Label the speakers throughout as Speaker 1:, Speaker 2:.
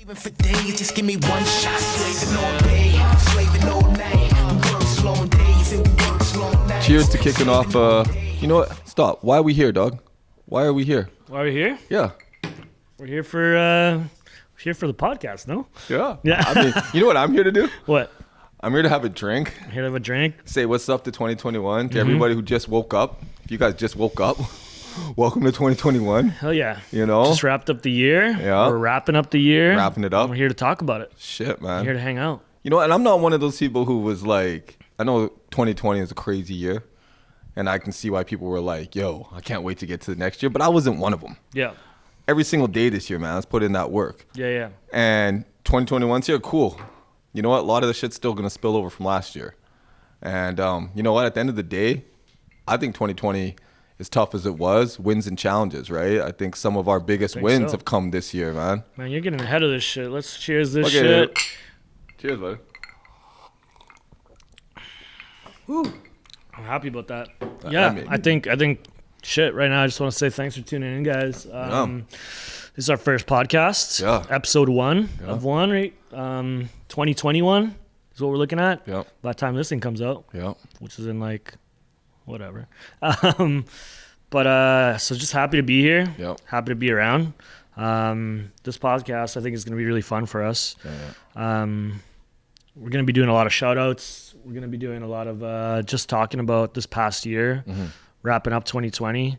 Speaker 1: Even for days, just give me one shot. Slaving all day, slaving all night. Work slow days and work slow nights.
Speaker 2: Cheers to kicking off. You know what? Stop. Why are we here, dog? Why are we here?
Speaker 3: Why are we here?
Speaker 2: Yeah.
Speaker 3: We're here for the podcast, no?
Speaker 2: Yeah.
Speaker 3: Yeah.
Speaker 2: I mean, you know what I'm here to do?
Speaker 3: What?
Speaker 2: I'm here to have a drink.
Speaker 3: Here to have a drink?
Speaker 2: Say what's up to 2021 to everybody who just woke up. If you guys just woke up, welcome to 2021.
Speaker 3: Hell yeah.
Speaker 2: You know?
Speaker 3: Just wrapped up the year.
Speaker 2: Yeah.
Speaker 3: We're wrapping up the year.
Speaker 2: Wrapping it up.
Speaker 3: We're here to talk about it.
Speaker 2: Shit, man.
Speaker 3: We're here to hang out.
Speaker 2: You know, and I'm not one of those people who was like, I know 2020 is a crazy year. And I can see why people were like, yo, I can't wait to get to the next year. But I wasn't one of them.
Speaker 3: Yeah.
Speaker 2: Every single day this year, man, let's put in that work.
Speaker 3: Yeah.
Speaker 2: And 2021's here, cool. You know what? A lot of the shit's still going to spill over from last year. And you know what? At the end of the day, I think 2020, as tough as it was, wins and challenges, right? I think some of our biggest wins have come this year, man.
Speaker 3: Man, you're getting ahead of this shit. Let's cheers this
Speaker 2: Okay.
Speaker 3: shit.
Speaker 2: Cheers, buddy.
Speaker 3: Woo. I'm happy about that. Yeah, I think shit right now. I just want to say thanks for tuning in, guys. This is our first podcast.
Speaker 2: Yeah.
Speaker 3: Episode 1 of 1, right? 2021 is what we're looking at.
Speaker 2: Yeah.
Speaker 3: By the time this thing comes out.
Speaker 2: Yeah.
Speaker 3: Which is in like, whatever. But so just happy to be here.
Speaker 2: Yeah.
Speaker 3: Happy to be around. This podcast I think is going to be really fun for us.
Speaker 2: Yeah.
Speaker 3: We're going to be doing a lot of shout outs. We're going to be doing a lot of just talking about this past year, wrapping up 2020.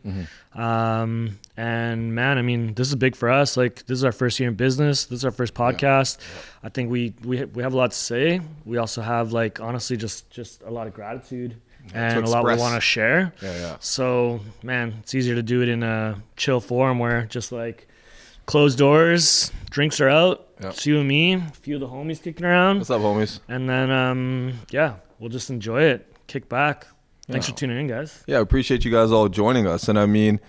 Speaker 3: And man, I mean, this is big for us. Like, this is our first year in business. This is our first podcast. Yeah. I think we have a lot to say. We also have, like, honestly, just a lot of gratitude and a lot we want to share.
Speaker 2: Yeah.
Speaker 3: So, man, it's easier to do it in a chill forum where just like closed doors, drinks are out.
Speaker 2: Yep.
Speaker 3: It's you and me, a few of the homies kicking around.
Speaker 2: What's up, homies?
Speaker 3: And then, we'll just enjoy it. Kick back. Thanks for tuning in, guys.
Speaker 2: Yeah, I appreciate you guys all joining us. And I mean,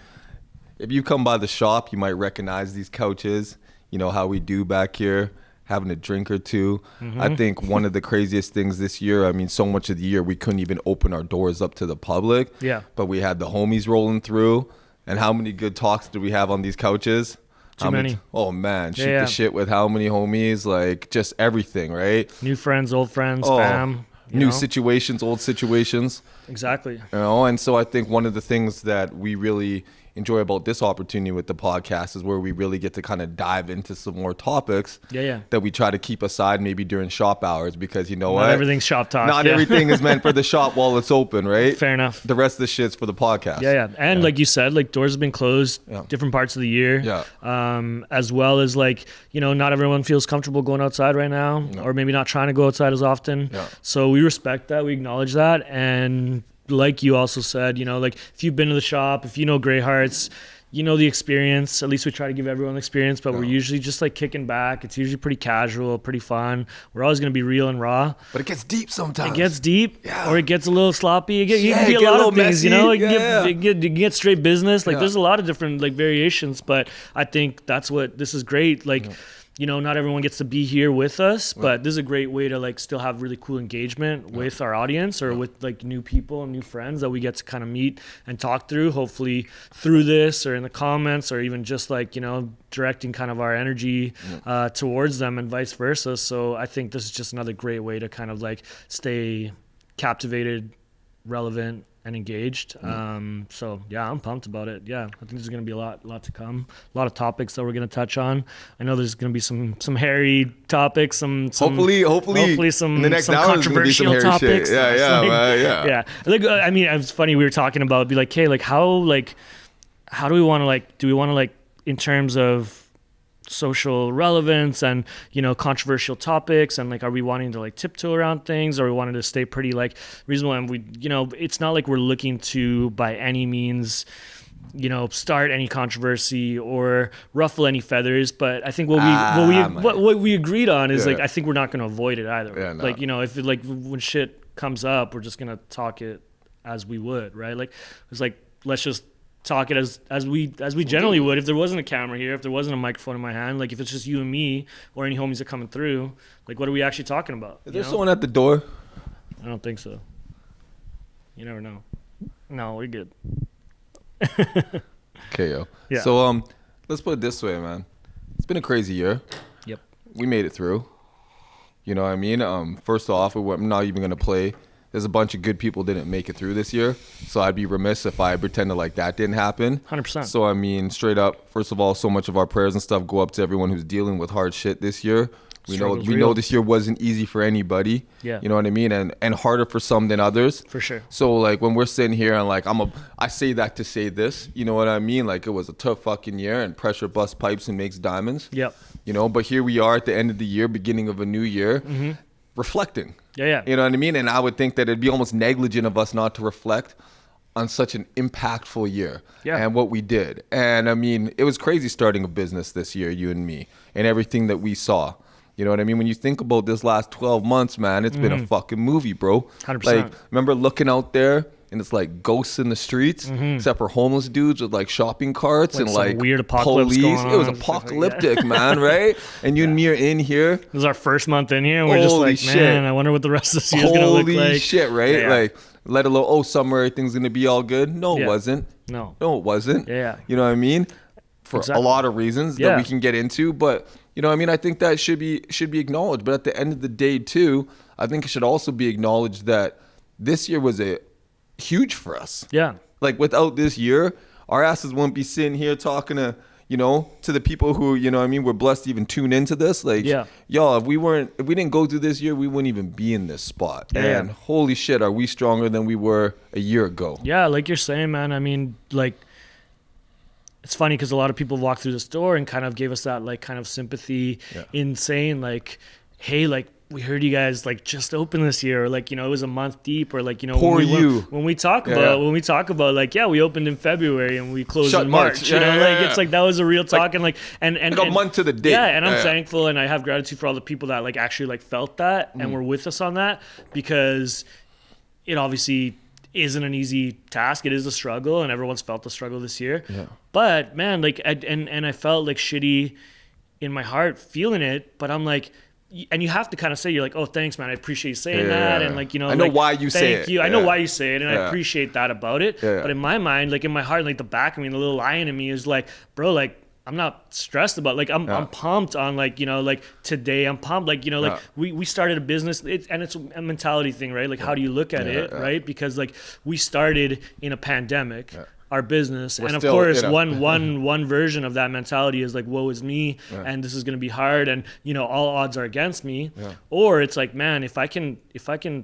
Speaker 2: if you come by the shop, you might recognize these couches. You know how we do back here, having a drink or two. I think one of the craziest things this year, I mean, so much of the year, we couldn't even open our doors up to the public.
Speaker 3: Yeah.
Speaker 2: But we had the homies rolling through. And how many good talks did we have on these couches?
Speaker 3: Too many.
Speaker 2: Oh, man. Shoot
Speaker 3: Yeah.
Speaker 2: the shit with how many homies? Like, just everything, right?
Speaker 3: New friends, old friends, fam.
Speaker 2: New situations, old situations.
Speaker 3: Exactly.
Speaker 2: You know, and so I think one of the things that we really enjoy about this opportunity with the podcast is where we really get to kind of dive into some more topics that we try to keep aside maybe during shop hours, because you know
Speaker 3: Not everything's shop talk.
Speaker 2: Not everything is meant for the shop while it's open, right?
Speaker 3: Fair enough.
Speaker 2: The rest of the shit's for the podcast.
Speaker 3: Yeah. And like you said, like doors have been closed different parts of the year.
Speaker 2: Yeah.
Speaker 3: As well as like, you know, not everyone feels comfortable going outside right now or maybe not trying to go outside as often.
Speaker 2: Yeah.
Speaker 3: So we respect that. We acknowledge that. And like you also said, you know, like if you've been to the shop, if you know Grey Hearts, you know the experience. At least we try to give everyone the experience, but we're usually just like kicking back. It's usually pretty casual, pretty fun. We're always going to be real and raw.
Speaker 2: But it gets deep sometimes.
Speaker 3: It gets deep, or it gets a little sloppy. It can be a
Speaker 2: get
Speaker 3: lot
Speaker 2: a
Speaker 3: of things,
Speaker 2: messy.
Speaker 3: you know. You get straight business. Like there's a lot of different like variations, but I think that's what this is great. Like. You know, not everyone gets to be here with us, but this is a great way to like still have really cool engagement with our audience or with like new people and new friends that we get to kind of meet and talk through, hopefully through this or in the comments or even just like, you know, directing kind of our energy towards them and vice versa. So I think this is just another great way to kind of like stay captivated, relevant, and engaged. So yeah, I'm pumped about it. Yeah, I think there's going to be a lot to come. A lot of topics that we're going to touch on. I know there's going to be some hairy topics, some
Speaker 2: hopefully
Speaker 3: some
Speaker 2: in the next
Speaker 3: some
Speaker 2: hour
Speaker 3: controversial
Speaker 2: some
Speaker 3: topics.
Speaker 2: Shit. Yeah.
Speaker 3: Like, I mean, it's funny we were talking about, be like, hey, like how do we want to do we want to in terms of social relevance and, you know, controversial topics, and like, are we wanting to like tiptoe around things, or are we wanting to stay pretty like reasonable? And we, you know, it's not like we're looking to by any means, you know, start any controversy or ruffle any feathers, but I think what we agreed on is like, I think we're not going to avoid it either.
Speaker 2: Yeah, no.
Speaker 3: Like, you know, if it, like when shit comes up, we're just going to talk it as we would, right? Like it's like, let's just talk it as we generally would if there wasn't a camera here, if there wasn't a microphone in my hand, like if it's just you and me or any homies that are coming through, like what are we actually talking about?
Speaker 2: Is there someone at the door?
Speaker 3: I don't think so. You never know. No, we're good.
Speaker 2: Okay, yo.
Speaker 3: Yeah.
Speaker 2: So let's put it this way, man. It's been a crazy year.
Speaker 3: Yep.
Speaker 2: we made it through. You know what I mean? First off, I'm not even going to play. There's a bunch of good people didn't make it through this year. So I'd be remiss if I pretended like that didn't happen.
Speaker 3: 100%.
Speaker 2: So, I mean, straight up, first of all, so much of our prayers and stuff go up to everyone who's dealing with hard shit this year. We know this year wasn't easy for anybody.
Speaker 3: Yeah.
Speaker 2: You know what I mean? And harder for some than others.
Speaker 3: For sure.
Speaker 2: So like when we're sitting here and like I say that to say this, you know what I mean? Like it was a tough fucking year and pressure busts pipes and makes diamonds.
Speaker 3: Yep.
Speaker 2: You know, but here we are at the end of the year, beginning of a new year, reflecting.
Speaker 3: Yeah.
Speaker 2: You know what I mean? And I would think that it'd be almost negligent of us not to reflect on such an impactful year and what we did. And I mean, it was crazy starting a business this year, you and me, and everything that we saw. You know what I mean? When you think about this last 12 months, man, it's been a fucking movie, bro.
Speaker 3: 100%.
Speaker 2: Like, remember looking out there and it's like ghosts in the streets, except for homeless dudes with like shopping carts and like
Speaker 3: weird apocalypse
Speaker 2: police.
Speaker 3: going
Speaker 2: It was
Speaker 3: on,
Speaker 2: apocalyptic, man, right? And you and me are in here.
Speaker 3: This is our first month in here, and we're just
Speaker 2: Holy
Speaker 3: like,
Speaker 2: shit.
Speaker 3: man, I wonder what the rest of this year's gonna look like.
Speaker 2: Holy shit, right?
Speaker 3: Yeah.
Speaker 2: Like, let alone, summer, everything's gonna be all good. No, it wasn't.
Speaker 3: No,
Speaker 2: it wasn't.
Speaker 3: Yeah.
Speaker 2: You know what I mean? For a lot of reasons that we can get into, but you know what I mean? I think that should be acknowledged. But at the end of the day, too, I think it should also be acknowledged that this year was a huge for us.
Speaker 3: Yeah.
Speaker 2: Like without this year, our asses wouldn't be sitting here talking to, you know, to the people who, you know what I mean, we're blessed to even tune into this. Like, y'all, if we didn't go through this year, we wouldn't even be in this spot.
Speaker 3: Yeah.
Speaker 2: And holy shit, are we stronger than we were a year ago?
Speaker 3: Yeah, like you're saying, man. I mean, like, it's funny because a lot of people walked through the store and kind of gave us that like kind of sympathy in saying like, hey, like we heard you guys like just opened this year, or like, you know, it was a month deep, or like, you know, when we talk about like, we opened in February and we closed in March, you know, like it's like that was a real talk, and like and
Speaker 2: like a month to the date.
Speaker 3: Yeah, and I'm thankful and I have gratitude for all the people that like actually like felt that and were with us on that, because it obviously isn't an easy task. It is a struggle, and everyone's felt the struggle this year. Yeah. But man, like, I felt like shitty in my heart feeling it, but I'm like, and you have to kind of say, you're like, oh, thanks, man. I appreciate you saying that. And like, you know,
Speaker 2: I know
Speaker 3: like,
Speaker 2: why you say it.
Speaker 3: I know why you say it. And I appreciate that about it. But in my mind, like in my heart, like the back of me, the little lion in me is like, bro, like, I'm not stressed about, like, I'm pumped on, like, you know, like today I'm pumped, like, you know, like we started a business, and it's a mentality thing, right? Like, how do you look at it, right? Because like we started in a pandemic, our business, and of course one version of that mentality is like, woe is me, and this is going to be hard, and you know, all odds are against me. Or it's like, man, if I can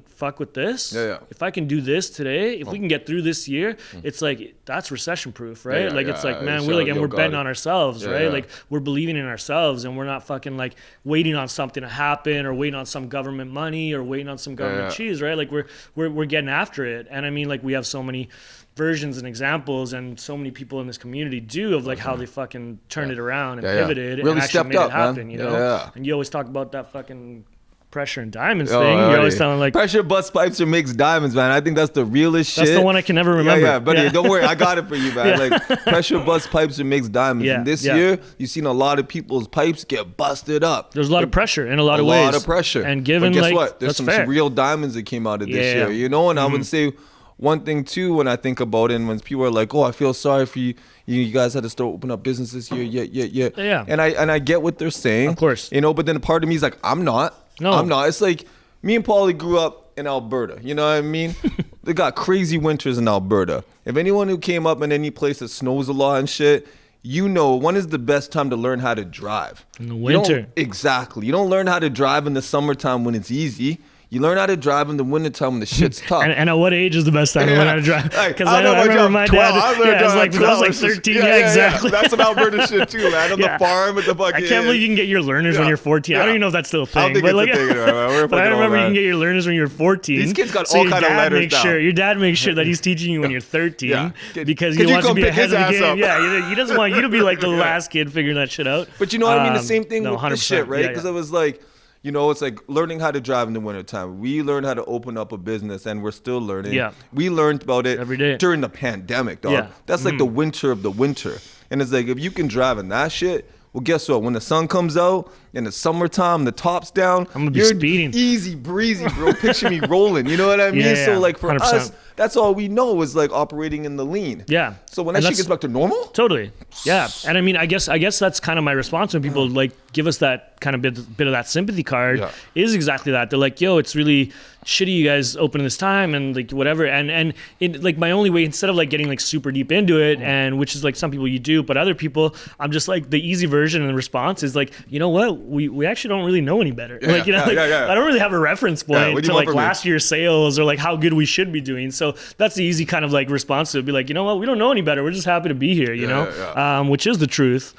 Speaker 3: fuck with this, if I can do this today, if we can get through this year, it's like, that's recession proof, right? Like it's like, man, we're betting on ourselves, right? Like we're believing in ourselves, and we're not fucking like waiting on something to happen, or waiting on some government money, or waiting on some government cheese, right? Like we're getting after it. And I mean, like, we have so many versions and examples, and so many people in this community do, of like how they fucking turned it around and pivoted
Speaker 2: really
Speaker 3: and actually
Speaker 2: stepped
Speaker 3: made
Speaker 2: up,
Speaker 3: it happen,
Speaker 2: man.
Speaker 3: you know? And you always talk about that fucking pressure and diamonds thing. You're always telling like,
Speaker 2: pressure busts pipes or makes diamonds, man. I think that's the realest shit.
Speaker 3: That's the one I can never remember.
Speaker 2: Yeah, buddy, don't worry, I got it for you, man. Like, pressure busts pipes or makes diamonds. And this year, you've seen a lot of people's pipes get busted up.
Speaker 3: There's a lot of pressure in a lot of ways.
Speaker 2: A lot of pressure.
Speaker 3: And given,
Speaker 2: but guess
Speaker 3: like,
Speaker 2: what? There's some real diamonds that came out of this year, you know? And I would say one thing too, when I think about it, and when people are like, "Oh, I feel sorry for you. You guys had to start open up business this year." Yeah. And I get what they're saying,
Speaker 3: of course,
Speaker 2: you know. But then a part of me is like, I'm not. It's like me and Paulie grew up in Alberta. You know what I mean? They got crazy winters in Alberta. If anyone who came up in any place that snows a lot and shit, you know, when is the best time to learn how to drive?
Speaker 3: In the winter.
Speaker 2: Exactly. You don't learn how to drive in the summertime when it's easy. You learn how to drive in the wintertime when the shit's tough.
Speaker 3: And at what age is the best time to learn how to drive? Because I remember my dad. I was like 13. Yeah, exactly.
Speaker 2: That's an Alberta shit too, man. On the farm with the fucking.
Speaker 3: I can't believe you can get your learners when you're 14. I don't even know if that's still a thing.
Speaker 2: I don't think it's a thing anymore.
Speaker 3: But I remember you can get your learners when you're 14.
Speaker 2: These kids got all kind of letters down.
Speaker 3: Your dad makes sure that he's teaching you when you're 13 because he wants to be ahead of the game. Yeah, he doesn't want you to be like the last kid figuring that shit out.
Speaker 2: But you know what I mean? The same thing with this shit, right? Because it was like, you know, it's like learning how to drive in the wintertime. We learned how to open up a business, and we're still learning. Yeah. We learned about it
Speaker 3: every day
Speaker 2: during the pandemic, dog. Yeah. That's like the winter of the winter. And it's like, if you can drive in that shit, well, guess what? When the sun comes out, in the summertime, the top's down,
Speaker 3: I'm gonna be
Speaker 2: you're
Speaker 3: speeding.
Speaker 2: easy breezy, bro. Picture me rolling. You know what I mean?
Speaker 3: Yeah,
Speaker 2: So like for
Speaker 3: 100%.
Speaker 2: us, that's all we know is like operating in the lean.
Speaker 3: Yeah.
Speaker 2: So when
Speaker 3: And
Speaker 2: that shit
Speaker 3: that's-
Speaker 2: gets back to normal,
Speaker 3: Totally. Yeah. And I mean, I guess that's kind of my response when people like give us that kind of bit of that sympathy card is exactly that. They're like, yo, it's really shitty you guys opening this time and like whatever. And like my only way, instead of like getting like super deep into it, and which is like some people you do, but other people, I'm just like the easy version and the response is like, you know what? We actually don't really know any better. Like, you know, I don't really have a reference point to like last year's sales or like how good we should be doing. So that's the easy kind of like response to it. Be like, you know what? We don't know any better. We're just happy to be here, you know, which is the truth.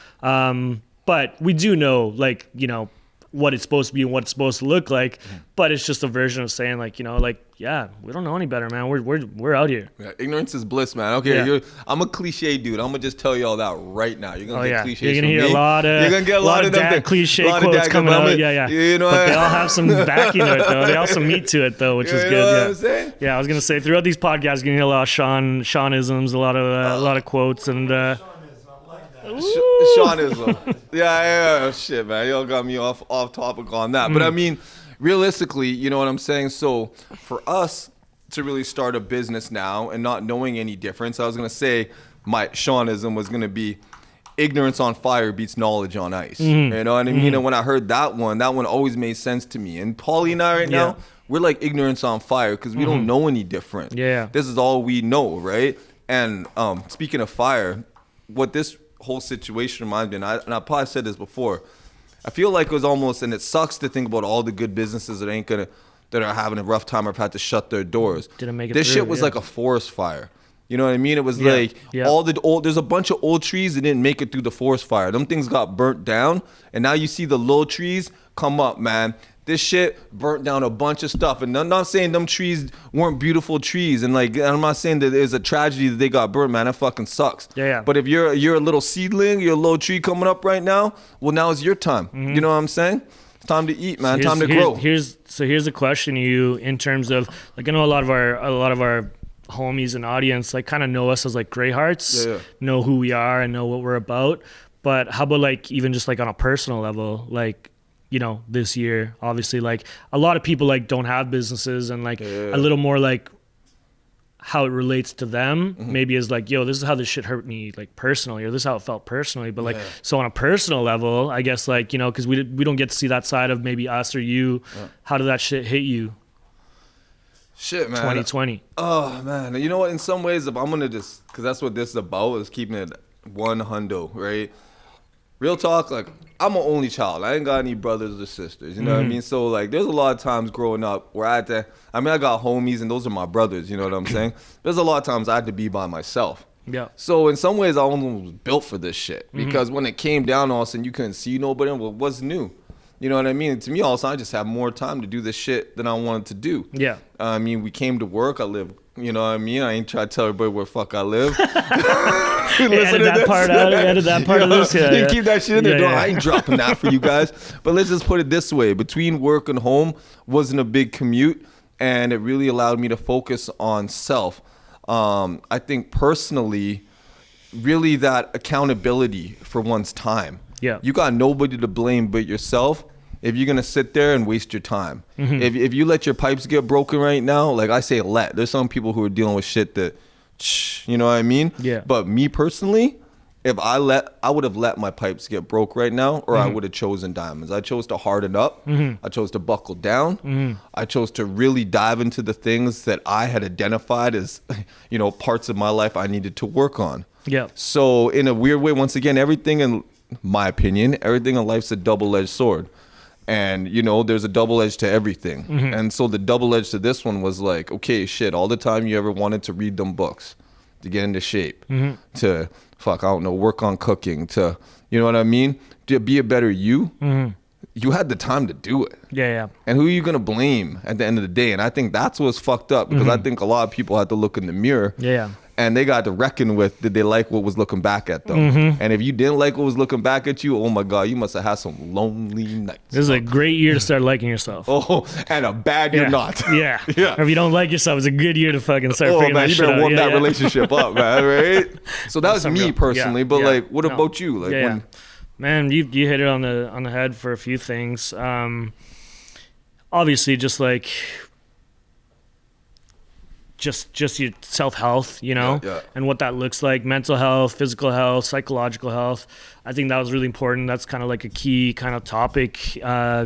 Speaker 3: But we do know, like, you know, what it's supposed to be and what it's supposed to look like. But it's just a version of saying, like, you know, like, yeah, we don't know any better, man. We're out here.
Speaker 2: Yeah, ignorance is bliss, man. Okay, I'm a cliche dude. I'm gonna just tell you all that right now. You're gonna get cliches.
Speaker 3: You're gonna
Speaker 2: from
Speaker 3: hear
Speaker 2: me.
Speaker 3: a lot of,
Speaker 2: You're gonna get a lot of
Speaker 3: dad cliche quotes coming out. Yeah.
Speaker 2: You know,
Speaker 3: but they all have some backing to it, though. They all have some meat to it, though, which is good.
Speaker 2: Know what I'm saying?
Speaker 3: Yeah, I was gonna say throughout these podcasts, you're gonna hear a lot of Seanisms, a lot of quotes, and.
Speaker 2: Seanism. Yeah, shit, man. Y'all got me off topic on that. But I mean, realistically, you know what I'm saying? So for us to really start a business now and not knowing any difference, I was going to say my Seanism was going to be ignorance on fire beats knowledge on ice. You know what I mean? And when I heard that one always made sense to me. And Paulie and I right now, we're like ignorance on fire because we don't know any different.
Speaker 3: Yeah.
Speaker 2: This is all we know, right? And speaking of fire, what this whole situation reminds me, and I probably said this before, I feel like it was almost, and it sucks to think about all the good businesses that are having a rough time or have had to shut their doors.
Speaker 3: Didn't make it
Speaker 2: this
Speaker 3: through,
Speaker 2: shit was like a forest fire. You know what I mean? It was like there's a bunch of old trees that didn't make it through the forest fire. Them things got burnt down, and now you see the little trees come up, man. This shit burnt down a bunch of stuff. And I'm not saying them trees weren't beautiful trees. And like, I'm not saying that there's a tragedy that they got burnt, man. That fucking sucks.
Speaker 3: Yeah.
Speaker 2: But if you're a little seedling, you're a little tree coming up right now, well, now is your time. You know what I'm saying? It's time to eat, man. Time to grow.
Speaker 3: Here's a question to you in terms of, like, I know a lot of our homies and audience like kind of know us as like gray hearts, know who we are and know what we're about. But how about like even just like on a personal level, like, you know, this year, obviously, like a lot of people like don't have businesses, and like a little more like how it relates to them maybe is like, yo, this is how this shit hurt me like personally, or this is how it felt personally. But like, so on a personal level, I guess, like, you know, because we don't get to see that side of maybe us or you. How did that shit hit you?
Speaker 2: Shit, man.
Speaker 3: 2020.
Speaker 2: Oh, man. You know what? In some ways, if I'm going to just, because that's what this is about, is keeping it 100, right? Real talk, like, I'm an only child. I ain't got any brothers or sisters, you know what I mean? So, like, there's a lot of times growing up where I got homies, and those are my brothers, you know what I'm saying? There's a lot of times I had to be by myself.
Speaker 3: Yeah.
Speaker 2: So, in some ways, I almost was built for this shit. Because when it came down, all of a sudden, you couldn't see nobody. Well, what's new? You know what I mean? And to me, all of a sudden, I just have more time to do the shit that I wanted to do.
Speaker 3: Yeah.
Speaker 2: I mean, we came to work. I live, you know what I mean? I ain't trying to tell everybody where the fuck I live.
Speaker 3: Edit that part out. Edit that part of this. Yeah,
Speaker 2: you keep that shit in there.
Speaker 3: Yeah.
Speaker 2: I ain't dropping that for you guys. But let's just put it this way. Between work and home wasn't a big commute, and it really allowed me to focus on self. I think personally, really that accountability for one's time.
Speaker 3: Yeah.
Speaker 2: You got nobody to blame but yourself if you're going to sit there and waste your time. If you let your pipes get broken right now, like I say there's some people who are dealing with shit that, you know what I mean?
Speaker 3: Yeah.
Speaker 2: But me personally, if I would have let my pipes get broke right now, or I would have chosen diamonds. I chose to harden up. I chose to buckle down. I chose to really dive into the things that I had identified as, you know, parts of my life I needed to work on.
Speaker 3: Yeah.
Speaker 2: So in a weird way, once again, everything in my opinion, everything in life's a double-edged sword. And, you know, there's a double edge to everything. And so the double edge to this one was like, okay, shit, all the time you ever wanted to read them books, to get into shape, to, work on cooking, to, you know what I mean? To be a better you, you had the time to do it.
Speaker 3: Yeah.
Speaker 2: And who are you going to blame at the end of the day? And I think that's what's fucked up, because I think a lot of people had to look in the mirror.
Speaker 3: Yeah.
Speaker 2: And they got to reckon with, did they like what was looking back at them? And if you didn't like what was looking back at you, oh my God, you must have had some lonely nights.
Speaker 3: This is a great year to start liking yourself.
Speaker 2: Oh, and a bad year not.
Speaker 3: Yeah. Or if you don't like yourself, it's a good year to fucking start figuring that
Speaker 2: you
Speaker 3: shit out.
Speaker 2: better warm that relationship up, man, right? So that was me personally, but
Speaker 3: Yeah.
Speaker 2: like, what about you? Like,
Speaker 3: Man, you hit it on the head for a few things. Obviously, just like just your self-health, and what that looks like, mental health, physical health, psychological health. I think that was really important. That's kind of like a key kind of topic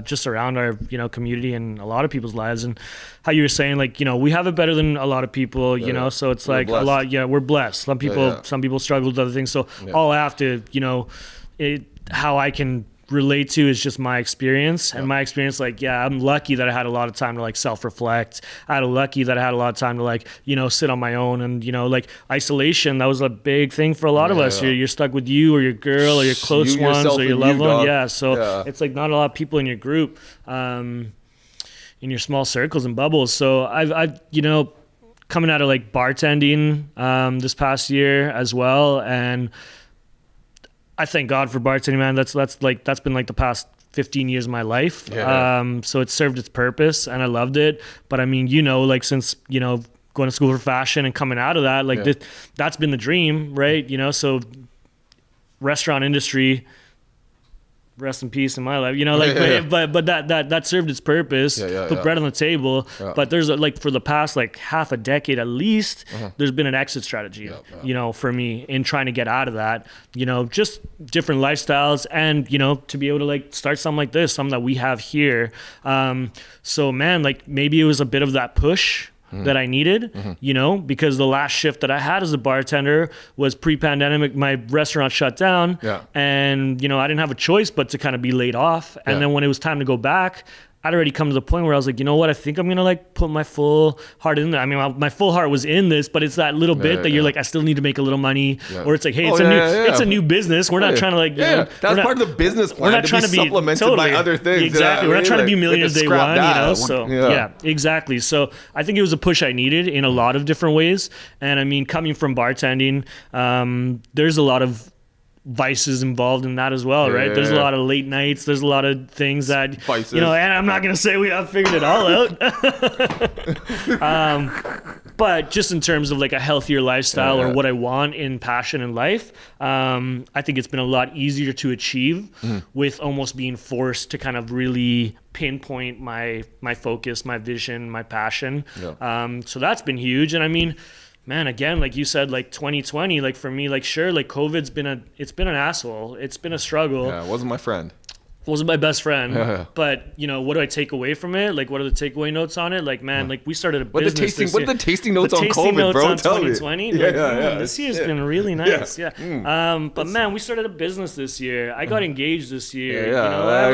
Speaker 3: just around our, community and a lot of people's lives. And how you were saying, like, we have it better than a lot of people, so it's like a lot, we're blessed. Some people struggle with other things. So all I have to, how I can relate to is just my experience. And my experience, like, I'm lucky that I had a lot of time to like self-reflect. I had lucky that I had a lot of time to like, sit on my own. And, like isolation, that was a big thing for a lot of us. You're stuck with you or your girl or your close ones or your loved one. So it's like not a lot of people in your group, in your small circles and bubbles. So I've coming out of like bartending this past year as well, and I thank God for bartending, man. That's been like the past 15 years of my life. So it served its purpose and I loved it. But I mean, like since, going to school for fashion and coming out of that, like that's been the dream, right? So restaurant industry, rest in peace in my life, but that served its purpose, put bread on the table. But there's for the past like half a decade at least, there's been an exit strategy, for me in trying to get out of that, just different lifestyles and, to be able to like start something like this, something that we have here. So man, like maybe it was a bit of that push that I needed, because the last shift that I had as a bartender was pre-pandemic. My restaurant shut down and, I didn't have a choice but to kind of be laid off. And then when it was time to go back, I'd already come to the point where I was like, you know what, I think I'm going to like put my full heart in there. I mean, my full heart was in this, but it's that little bit that you're like, I still need to make a little money, or it's like, hey, it's a new business. We're not trying to like,
Speaker 2: that's part of the business plan. We're not trying to be supplemented by other things.
Speaker 3: Exactly. We're not trying to be millionaires day one, So exactly. So I think it was a push I needed in a lot of different ways. And I mean, coming from bartending, there's a lot of vices involved in that as well, right? There's a lot of late nights. There's a lot of things that, vices. And I'm not going to say we have figured it all out. But just in terms of like a healthier lifestyle or what I want in passion in life, I think it's been a lot easier to achieve with almost being forced to kind of really pinpoint my focus, my vision, my passion. So that's been huge. And I mean, man, again, like you said, like 2020, like for me, like sure, like COVID's been an asshole. It's been a struggle.
Speaker 2: Yeah, it wasn't my friend.
Speaker 3: Wasn't my best friend. But, what do I take away from it? Like, what are the takeaway notes on it? Like, man, like we started a business
Speaker 2: What are the tasting notes on COVID, bro? Tell me.
Speaker 3: 2020? This year's been really nice. But man, we started a business this year. I got engaged this year.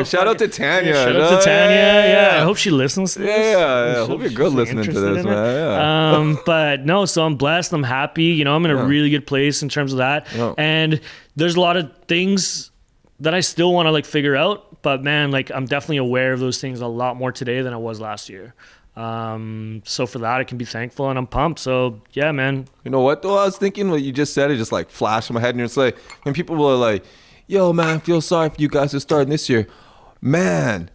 Speaker 2: Shout out to Tanya.
Speaker 3: Shout out to Tanya. I hope she listens to this.
Speaker 2: I hope you're good listening to this, man.
Speaker 3: But no, so I'm blessed. I'm happy. I'm in a really good place in terms of that. And there's a lot of things that I still want to like figure out, but man, like I'm definitely aware of those things a lot more today than I was last year. So for that, I can be thankful and I'm pumped. So yeah, man.
Speaker 2: You know what though? I was thinking what you just said, it just like flashed in my head, and it's like when people were like, yo man, I feel sorry for you guys who starting this year. Man,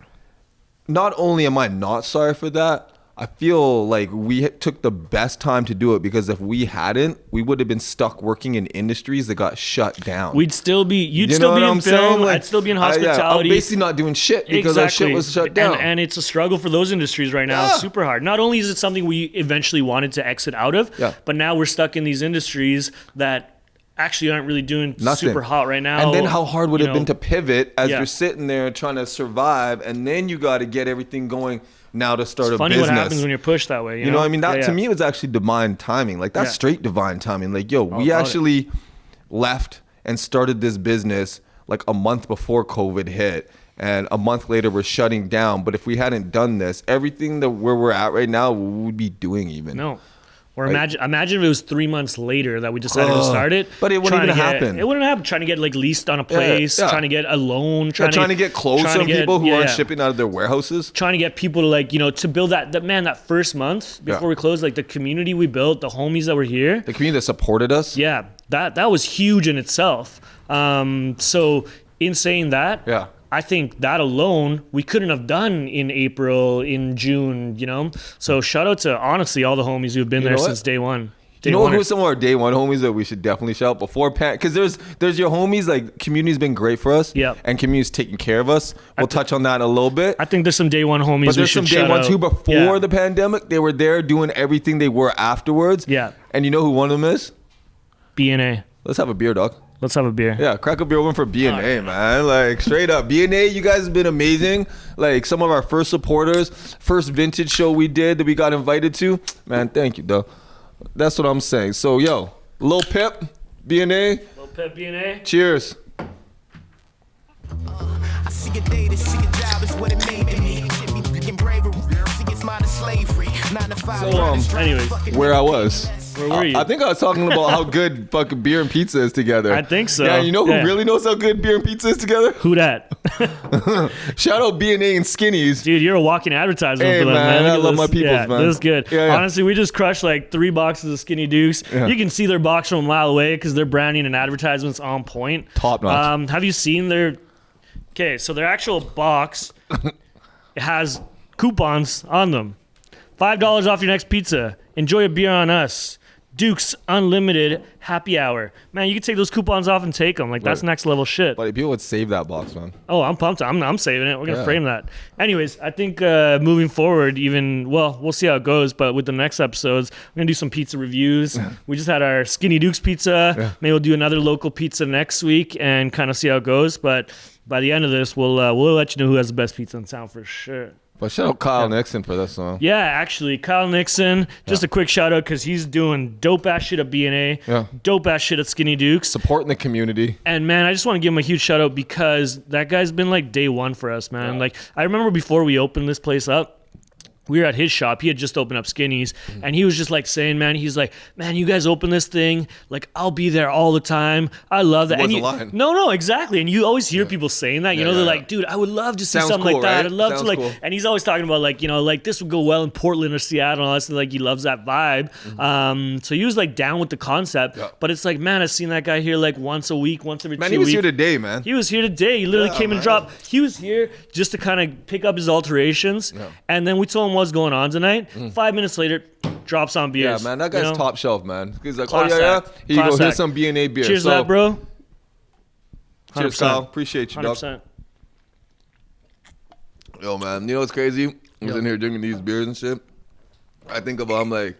Speaker 2: not only am I not sorry for that, I feel like we took the best time to do it, because if we hadn't, we would have been stuck working in industries that got shut down.
Speaker 3: You'd still be in film. Like, I'd still be in hospitality.
Speaker 2: I'm basically not doing shit because our shit was shut down.
Speaker 3: And it's a struggle for those industries right now. It's super hard. Not only is it something we eventually wanted to exit out of, but now we're stuck in these industries that actually aren't really doing super hot right now.
Speaker 2: And then how hard would it have been to pivot as you're sitting there trying to survive, and then you got to get everything going now to start a business.
Speaker 3: It's funny what happens when you're pushed that way.
Speaker 2: You know what I mean? That to me was actually divine timing. Like that's straight divine timing. Like, yo, we actually left and started this business like a month before COVID hit, and a month later we're shutting down. But if we hadn't done this, everything that where we're at right now, we would be doing even.
Speaker 3: No. Or imagine if it was 3 months later that we decided to start it.
Speaker 2: But it wouldn't even happen.
Speaker 3: It wouldn't happen. Trying to get like leased on a place, trying to get a loan, trying
Speaker 2: to get clothes from people who aren't shipping out of their warehouses.
Speaker 3: Trying to get people to like, to build that first month before we closed, like the community we built, the homies that were here.
Speaker 2: The community that supported us.
Speaker 3: Yeah, that was huge in itself. So in saying that, I think that alone we couldn't have done in April, in June, So shout out to honestly all the homies who've been there since day one.
Speaker 2: You know who some of our day one homies that we should definitely shout before because there's your homies, like community's been great for us.
Speaker 3: Yep.
Speaker 2: And community's taking care of us. We'll touch on that in a little bit.
Speaker 3: I think there's some day one homies.
Speaker 2: But there's some day one too before the pandemic. They were there doing everything they were afterwards.
Speaker 3: Yeah.
Speaker 2: And you know who one of them is?
Speaker 3: BNA.
Speaker 2: Let's have a beer, dog.
Speaker 3: Let's have a beer.
Speaker 2: Yeah, crack a beer one for BNA, man. Like straight up. BNA, you guys have been amazing. Like some of our first supporters, first vintage show we did that we got invited to. Man, thank you, though. That's what I'm saying. So, yo, Lil Pip, BNA.
Speaker 3: Lil Pip, BNA.
Speaker 2: Cheers.
Speaker 1: I see a day to see a job is what it made me. Shit be freaking bravery. See it's mine is slavery. 9 to 5.
Speaker 2: So,
Speaker 3: anyways,
Speaker 2: where I was.
Speaker 3: Where were you?
Speaker 2: I think I was talking about how good fucking beer and pizza is together.
Speaker 3: I think so.
Speaker 2: Yeah, you know who really knows how good beer and pizza is together?
Speaker 3: Who that?
Speaker 2: Shout out BNA and Skinnies.
Speaker 3: Dude, you're a walking advertisement
Speaker 2: Hey,
Speaker 3: for them,
Speaker 2: man.
Speaker 3: man.
Speaker 2: I love my peoples, man.
Speaker 3: This is good.
Speaker 2: Yeah.
Speaker 3: Honestly, we just crushed like 3 boxes of Skinny Dukes.
Speaker 2: Yeah.
Speaker 3: You can see their box from a mile away because their branding and advertisements on point.
Speaker 2: Top notch.
Speaker 3: Have you seen their... Okay, so their actual box, it has coupons on them. $5 off your next pizza. Enjoy a beer on us. Duke's Unlimited Happy Hour. Man, you can take those coupons off and take them. Like, that's next level shit.
Speaker 2: But people would save that box, man.
Speaker 3: Oh, I'm pumped. I'm saving it. We're going to frame that. Anyways, I think moving forward, we'll see how it goes. But with the next episodes, we're going to do some pizza reviews. We just had our Skinny Duke's pizza. Yeah. Maybe we'll do another local pizza next week and kind of see how it goes. But by the end of this, we'll let you know who has the best pizza in town for sure.
Speaker 2: But shout out Kyle Nixon for this song.
Speaker 3: Yeah, actually, Kyle Nixon. Just a quick shout out because he's doing dope ass shit at BNA, dope ass shit at Skinny Dukes,
Speaker 2: supporting the community.
Speaker 3: And man, I just want to give him a huge shout out because that guy's been like day one for us, man. Yeah. Like I remember before we opened this place up, we were at his shop. He had just opened up Skinny's, and he was just like saying, man, he's like, man, you guys open this thing, like I'll be there all the time. I love that.
Speaker 2: Wasn't lying.
Speaker 3: No, exactly. And you always hear people saying that. You know, they're like, dude, I would love to see something like that.
Speaker 2: Right?
Speaker 3: I'd love
Speaker 2: Sounds
Speaker 3: to like.
Speaker 2: cool.
Speaker 3: And he's always talking about like, you know, like this would go well in Portland or Seattle and all that. So like he loves that vibe. So he was like down with the concept. Yeah. But it's like, man, I've seen that guy here like once a week, once every 2 weeks.
Speaker 2: Man, he was here today, man.
Speaker 3: He was here today. He literally came and dropped. He was here just to kind of pick up his alterations, and then we told him what's going on tonight. 5 minutes later, drops on beers.
Speaker 2: Yeah, man, that guy's top shelf, man. He's like,
Speaker 3: Class
Speaker 2: oh, yeah,
Speaker 3: act.
Speaker 2: Here you
Speaker 3: Class
Speaker 2: go, here's
Speaker 3: act.
Speaker 2: some BNA beer.
Speaker 3: Cheers to that, bro. 100%.
Speaker 2: Cheers, Kyle. Appreciate you, dog.
Speaker 3: 100%.
Speaker 2: Yo, man, you know what's crazy? I was in here drinking these beers and shit. I think about, I'm like,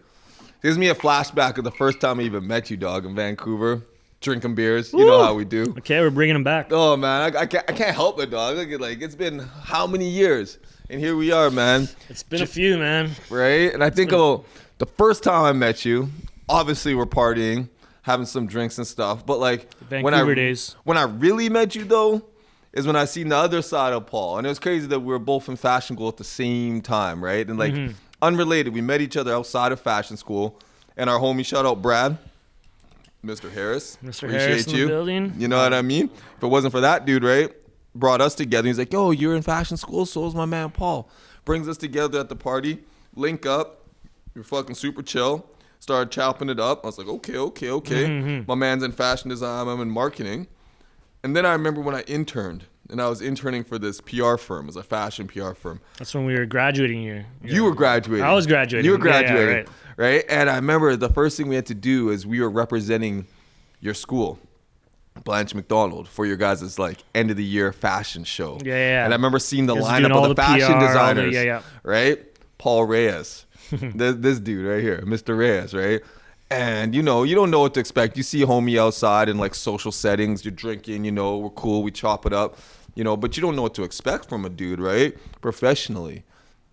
Speaker 2: gives me a flashback of the first time I even met you, dog, in Vancouver. Drinking beers. You know how we do.
Speaker 3: Okay, we're bringing them back.
Speaker 2: Oh, man, I can't help it, dog. Like, it's been how many years? And here we are, man.
Speaker 3: It's been a few, man.
Speaker 2: Right? And I think about the first time I met you, obviously we're partying, having some drinks and stuff. But like
Speaker 3: Vancouver days.
Speaker 2: When I really met you though, is when I seen the other side of Paul. And it was crazy that we were both in fashion school at the same time, right? And like unrelated, we met each other outside of fashion school. And our homie, shout out Brad, Mr. Harris.
Speaker 3: Mr. Harris in the building.
Speaker 2: You know what I mean? If it wasn't for that dude, right? Brought us together. He's like, yo, you're in fashion school, so is my man Paul. Brings us together at the party, link up, you're fucking super chill. Started chopping it up. I was like, okay. My man's in fashion design, I'm in marketing. And then I remember when I interned, and I was interning for this PR firm, it was a fashion PR firm.
Speaker 3: That's when we were graduating here.
Speaker 2: You were graduating.
Speaker 3: I was graduating.
Speaker 2: You were graduating,
Speaker 3: yeah,
Speaker 2: right? And I remember the first thing we had to do is we were representing your school, Blanche McDonald, for your guys' like end of the year fashion show.
Speaker 3: Yeah.
Speaker 2: And I remember seeing the lineup of the fashion
Speaker 3: PR,
Speaker 2: designers, right? Paul Reyes, this dude right here, Mr. Reyes, right? And you know, you don't know what to expect. You see homie outside in like social settings, you're drinking, you know, we're cool, we chop it up, you know, but you don't know what to expect from a dude, right? Professionally.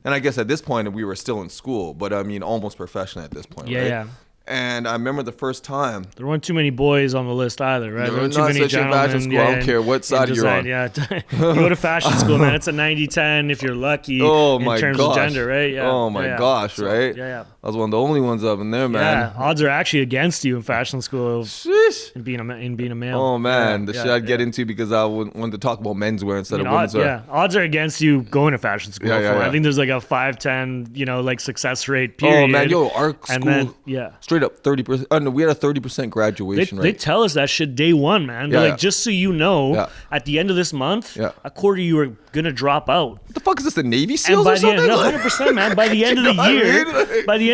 Speaker 2: And I guess at this point we were still in school, but I mean almost professional at this point, right?
Speaker 3: Yeah.
Speaker 2: And I remember the first time.
Speaker 3: There weren't too many boys on the list either, right? There weren't too many gentlemen.
Speaker 2: Fashion school. I don't care what side you're on.
Speaker 3: Yeah, you go to fashion school, man. It's a 90-10 if you're lucky in terms of gender, right? Yeah.
Speaker 2: Oh my gosh, right?
Speaker 3: Yeah.
Speaker 2: I was one of the only ones up in there, man.
Speaker 3: Yeah, odds are actually against you in fashion school.
Speaker 2: Sheesh.
Speaker 3: In being a male.
Speaker 2: Oh man, the shit I'd get into because I wanted to talk about menswear instead of women's wear.
Speaker 3: Yeah, odds are against you going to fashion school.
Speaker 2: Yeah.
Speaker 3: I think there's like a 5-10, you know, like success rate period.
Speaker 2: Oh man, our school,
Speaker 3: and then,
Speaker 2: straight up 30%. No, we had a 30% graduation rate.
Speaker 3: They tell us that shit day one, man. They're like, just so you know, at the end of this month, a quarter you are gonna drop out.
Speaker 2: What the fuck is this? The Navy SEALs or something?
Speaker 3: No, 100%, man. By the end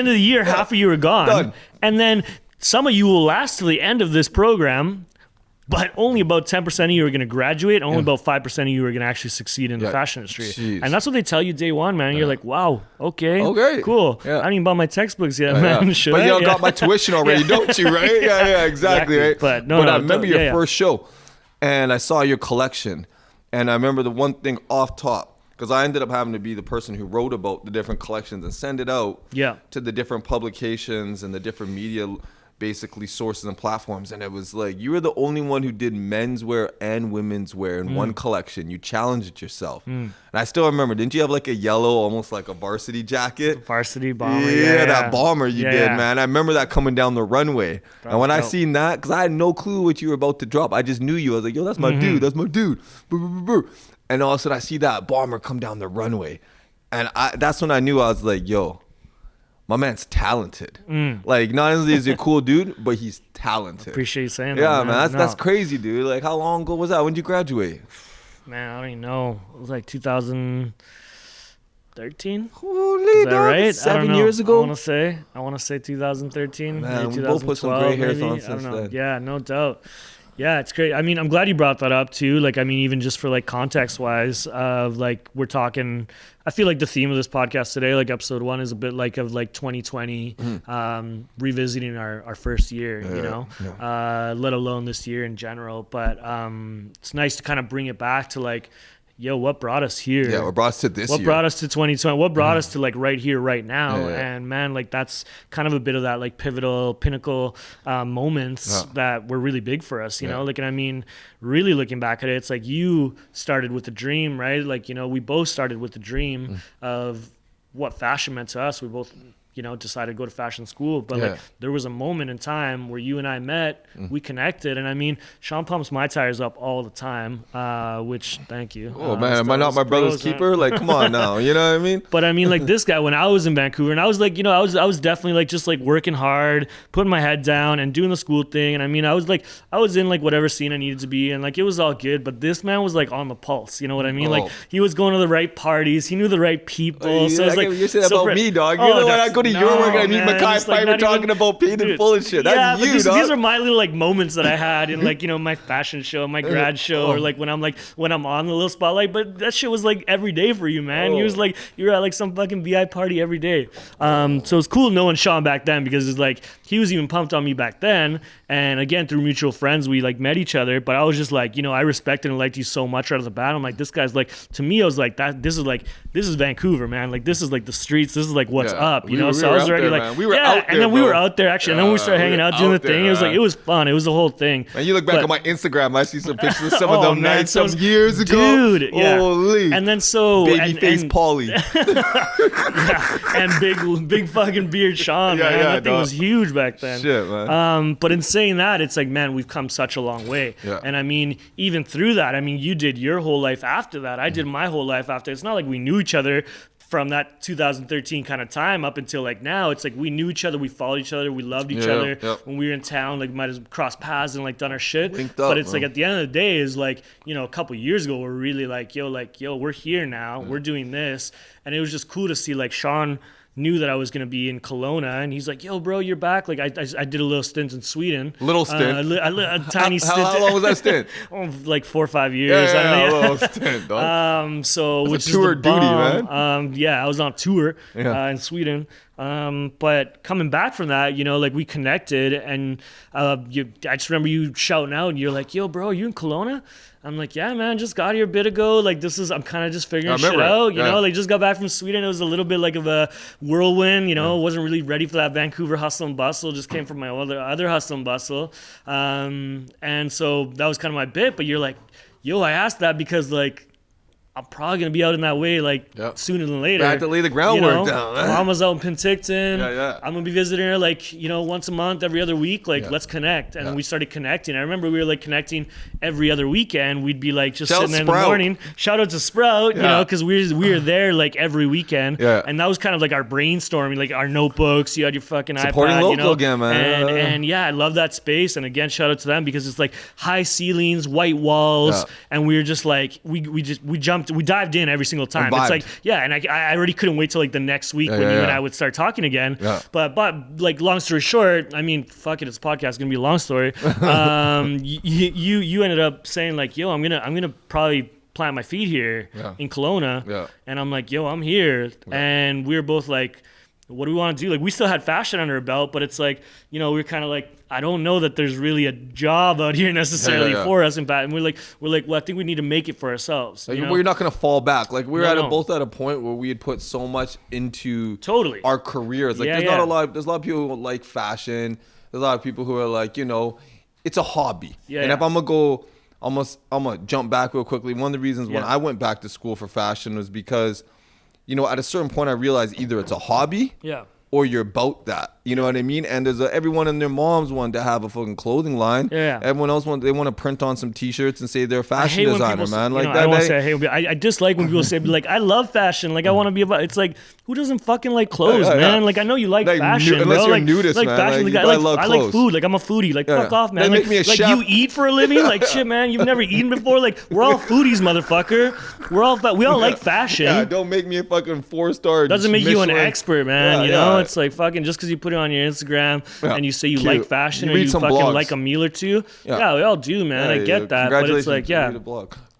Speaker 3: of the year, half of you are gone. Done. And then some of you will last to the end of this program, but only about 10% of you are going to graduate. Only about 5% of you are going to actually succeed in the fashion industry.
Speaker 2: Jeez.
Speaker 3: And that's what they tell you day one, man. You're like, wow, okay, cool.
Speaker 2: Yeah.
Speaker 3: I haven't even bought my textbooks yet, man.
Speaker 2: Yeah. But you got my tuition already, don't you, right? Yeah, exactly. Right?
Speaker 3: But
Speaker 2: I remember your first show, and I saw your collection. And I remember the one thing off top, because I ended up having to be the person who wrote about the different collections and send it out to the different publications and the different media basically sources and platforms. And it was like, you were the only one who did menswear and women's wear in one collection. You challenged it yourself. And I still remember, didn't you have like a yellow, almost like a varsity jacket?
Speaker 3: Varsity bomber.
Speaker 2: Yeah, that bomber you did, man. I remember that coming down the runway. And when I seen that, because I had no clue what you were about to drop, I just knew you. I was like, yo, that's my dude. That's my dude. And all of a sudden I see that bomber come down the runway. And that's when I knew. I was like, yo, my man's talented. Like, not only is he a cool dude, but he's talented.
Speaker 3: Appreciate you saying that.
Speaker 2: Yeah, man. That's crazy, dude. Like, how long ago was that? When did you graduate?
Speaker 3: Man, I don't even know. It was like 2013.
Speaker 2: Holy,
Speaker 3: is that right?
Speaker 2: 7 years ago?
Speaker 3: I want to say 2013.
Speaker 2: Man,
Speaker 3: maybe
Speaker 2: we both put some gray hairs on since then.
Speaker 3: Yeah, no doubt. Yeah, it's great. I mean, I'm glad you brought that up too. Like, I mean, even just for like context wise, like we're talking, I feel like the theme of this podcast today, like episode 1, is a bit like of like 2020, revisiting our first year, you know, let alone this year in general. But it's nice to kind of bring it back to like, yo, what brought us here?
Speaker 2: Yeah, what brought us to this
Speaker 3: year? What brought us to 2020? What brought us to like right here, right now? And man, like that's kind of a bit of that like pivotal, pinnacle moments that were really big for us, you know? Like, and I mean, really looking back at it, it's like you started with the dream, right? Like, you know, we both started with the dream of what fashion meant to us. We both, you know, decided to go to fashion school. But like there was a moment in time where you and I met, we connected. And I mean, Sean pumps my tires up all the time, which thank you.
Speaker 2: Oh man, am I not my brother's keeper? Like, come on now, you know what I mean?
Speaker 3: But I mean, like this guy, when I was in Vancouver, and I was like, you know, I was definitely like just like working hard, putting my head down and doing the school thing. And I mean, I was in like whatever scene I needed to be, and like it was all good. But this man was like on the pulse, you know what I mean? Like he was going to the right parties, he knew the right people. So it's like,
Speaker 2: you said that about me, dog. You know when I go to your work, I meet Makai Piper talking about paint and full and shit. That's you,
Speaker 3: these,
Speaker 2: dog.
Speaker 3: These are my little like moments that I had in like, you know, my fashion show, my grad show, or like when I'm on the little spotlight. But that shit was like every day for you, man. You was like, you were at like some fucking VI party every day. So it's cool knowing Sean back then, because it's like he was even pumped on me back then. And again, through mutual friends, we like met each other. But I was just like, you know, I respected and liked you so much right off the bat. I'm like, this guy's like, to me, I was like, this is Vancouver, man. Like this is like the streets. This is like what's up, you know. So I was already like,
Speaker 2: man. We were out there,
Speaker 3: and then we were out there actually, and then we started hanging out doing the thing. It was like, it was fun. It was the whole thing.
Speaker 2: And you look back on my Instagram, I see some pictures of some of them nights some years ago.
Speaker 3: Dude,
Speaker 2: holy.
Speaker 3: And then so
Speaker 2: babyface Paulie.
Speaker 3: and big fucking beard Sean, man. That thing was huge back then.
Speaker 2: Shit, man.
Speaker 3: But in saying that, it's like, man, we've come such a long way. And I mean, even through that, I mean, you did your whole life after that. I did my whole life after. It's not like we knew each other from that 2013 kind of time up until like now. It's like we knew each other, we followed each other, we loved each other. When we were in town, like might have crossed paths and like done our shit. But it's like at the end of the day is like, you know, a couple years ago we're really like, yo, we're here now, we're doing this. And it was just cool to see like Sean knew that I was going to be in Kelowna, and he's like, yo, bro, you're back. Like I did a little stint in Sweden.
Speaker 2: Little stint?
Speaker 3: A tiny stint.
Speaker 2: How long was that stint?
Speaker 3: Like 4 or 5 years.
Speaker 2: Yeah, a little stint, dog.
Speaker 3: So, which
Speaker 2: is tour
Speaker 3: the bomb.
Speaker 2: Duty, man.
Speaker 3: I was on tour in Sweden. But coming back from that, you know, like we connected, and I just remember you shouting out, and you're like, yo, bro, are you in Kelowna? I'm like, yeah, man, just got here a bit ago. Like, I'm kind of just figuring shit out, you know? Like, just got back from Sweden. It was a little bit like of a whirlwind, you know? Wasn't really ready for that Vancouver hustle and bustle. Just came from my other hustle and bustle. And so that was kind of my bit. But you're like, yo, I asked that because, like, I'm probably going to be out in that way, like, sooner than later.
Speaker 2: Back to lay the groundwork down.
Speaker 3: Mama's out in Penticton. I'm going to be visiting her, like, you know, once a month, every other week. Like, let's connect. And we started connecting. I remember we were, like, connecting every other weekend. We'd be, like, just sitting there in the morning. Shout out to Sprout, you know, because we were there, like, every weekend. And that was kind of, like, our brainstorming, like, our notebooks. You had your fucking
Speaker 2: supporting
Speaker 3: iPad,
Speaker 2: local
Speaker 3: you know.
Speaker 2: again, man.
Speaker 3: And, I love that space. And, again, shout out to them because it's, like, high ceilings, white walls. And we were just, like, we jumped we dived in every single time. It's like, yeah. And I already couldn't wait till like the next week when you and I would start talking again. Yeah. But like, long story short, I mean, fuck it, it's a podcast. It's going to be a long story. You ended up saying like, yo, I'm going to probably plant my feet here in Kelowna. Yeah. And I'm like, yo, I'm here. Yeah. And we were both like, what do we want to do? Like, we still had fashion under our belt, but it's like, you know, we're kind of like, I don't know that there's really a job out here necessarily for us. In fact, and we're like, well, I think we need to make it for ourselves.
Speaker 2: Like, we're not going to fall back. Like, we're both at a point where we had put so much into our careers. Like, there's a lot of people who like fashion. There's a lot of people who are like, you know, it's a hobby. Yeah, and if I'm going to go, I'm going to jump back real quickly. One of the reasons when I went back to school for fashion was because, you know, at a certain point I realized either it's a hobby or you're about that. You know what I mean? And there's everyone and their moms want to have a fucking clothing line. Yeah. Everyone else they want to print on some T-shirts and say they're a fashion designer, man. Like, that.
Speaker 3: I dislike when people say like, I love fashion. Like, I want to be about. It's like, who doesn't fucking like clothes, man? Like, I know you like fashion,
Speaker 2: unless
Speaker 3: bro.
Speaker 2: You're nudist,
Speaker 3: like
Speaker 2: man.
Speaker 3: Fashion,
Speaker 2: like,
Speaker 3: I like food. Like, I'm a foodie. Like, fuck off, man.
Speaker 2: Make me a chef.
Speaker 3: You eat for a living? Like, shit, man. You've never eaten before? Like, we're all foodies, motherfucker. We all like fashion.
Speaker 2: Yeah, don't make me a fucking 4-star.
Speaker 3: Doesn't make you an expert, man. You know, it's like fucking just because you put it on your Instagram and you say you like fashion or you fucking blogs. Like a meal or two. Yeah, we all do, man. I get that. But it's like,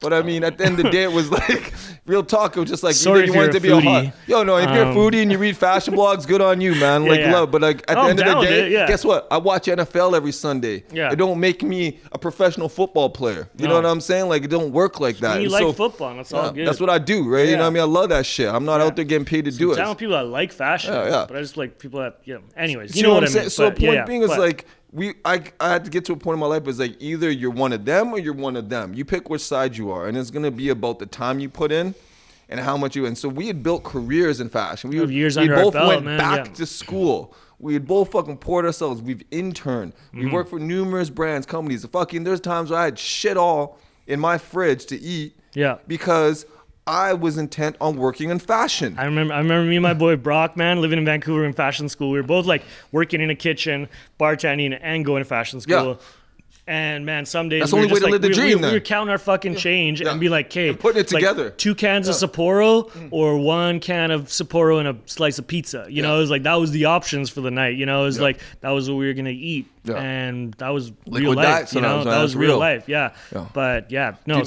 Speaker 2: But I mean, at the end of the day, it was like, real talk. It was just like, you wanted to be a hot. If you're a foodie and you read fashion blogs, good on you, man. Like, love. But like, at the end of the day, guess what? I watch NFL every Sunday. Yeah. It don't make me a professional football player. You know what I'm saying? Like, it don't work like that.
Speaker 3: You like football, that's all good.
Speaker 2: That's what I do, right? You know what I mean? I love that shit. I'm not out there getting paid to do it.
Speaker 3: I'm telling people that like fashion, but I just like people that, anyways.
Speaker 2: You know what I'm saying? So the point being is like, I had to get to a point in my life where it's like, either you're one of them or you're one of them. You pick which side you are, and it's going to be about the time you put in and how much you. And so we had built careers in fashion. We both went back to school. We had both fucking poured ourselves. We've interned. We worked for numerous brands, companies. Fucking, there's times where I had shit all in my fridge to eat. Yeah. Because I was intent on working in fashion.
Speaker 3: I remember me and my boy Brock, man, living in Vancouver in fashion school. We were both like working in a kitchen, bartending, and going to fashion school. Yeah. And man, some days
Speaker 2: that's the only way to live the dream.
Speaker 3: We were counting our fucking change and be like, "Okay,
Speaker 2: putting it together,
Speaker 3: 2 cans of Sapporo or 1 can of Sapporo and a slice of pizza." You know, it was like that was the options for the night. You know, it was like that was what we were gonna eat, and that was real life. You know, that was real life. Yeah, but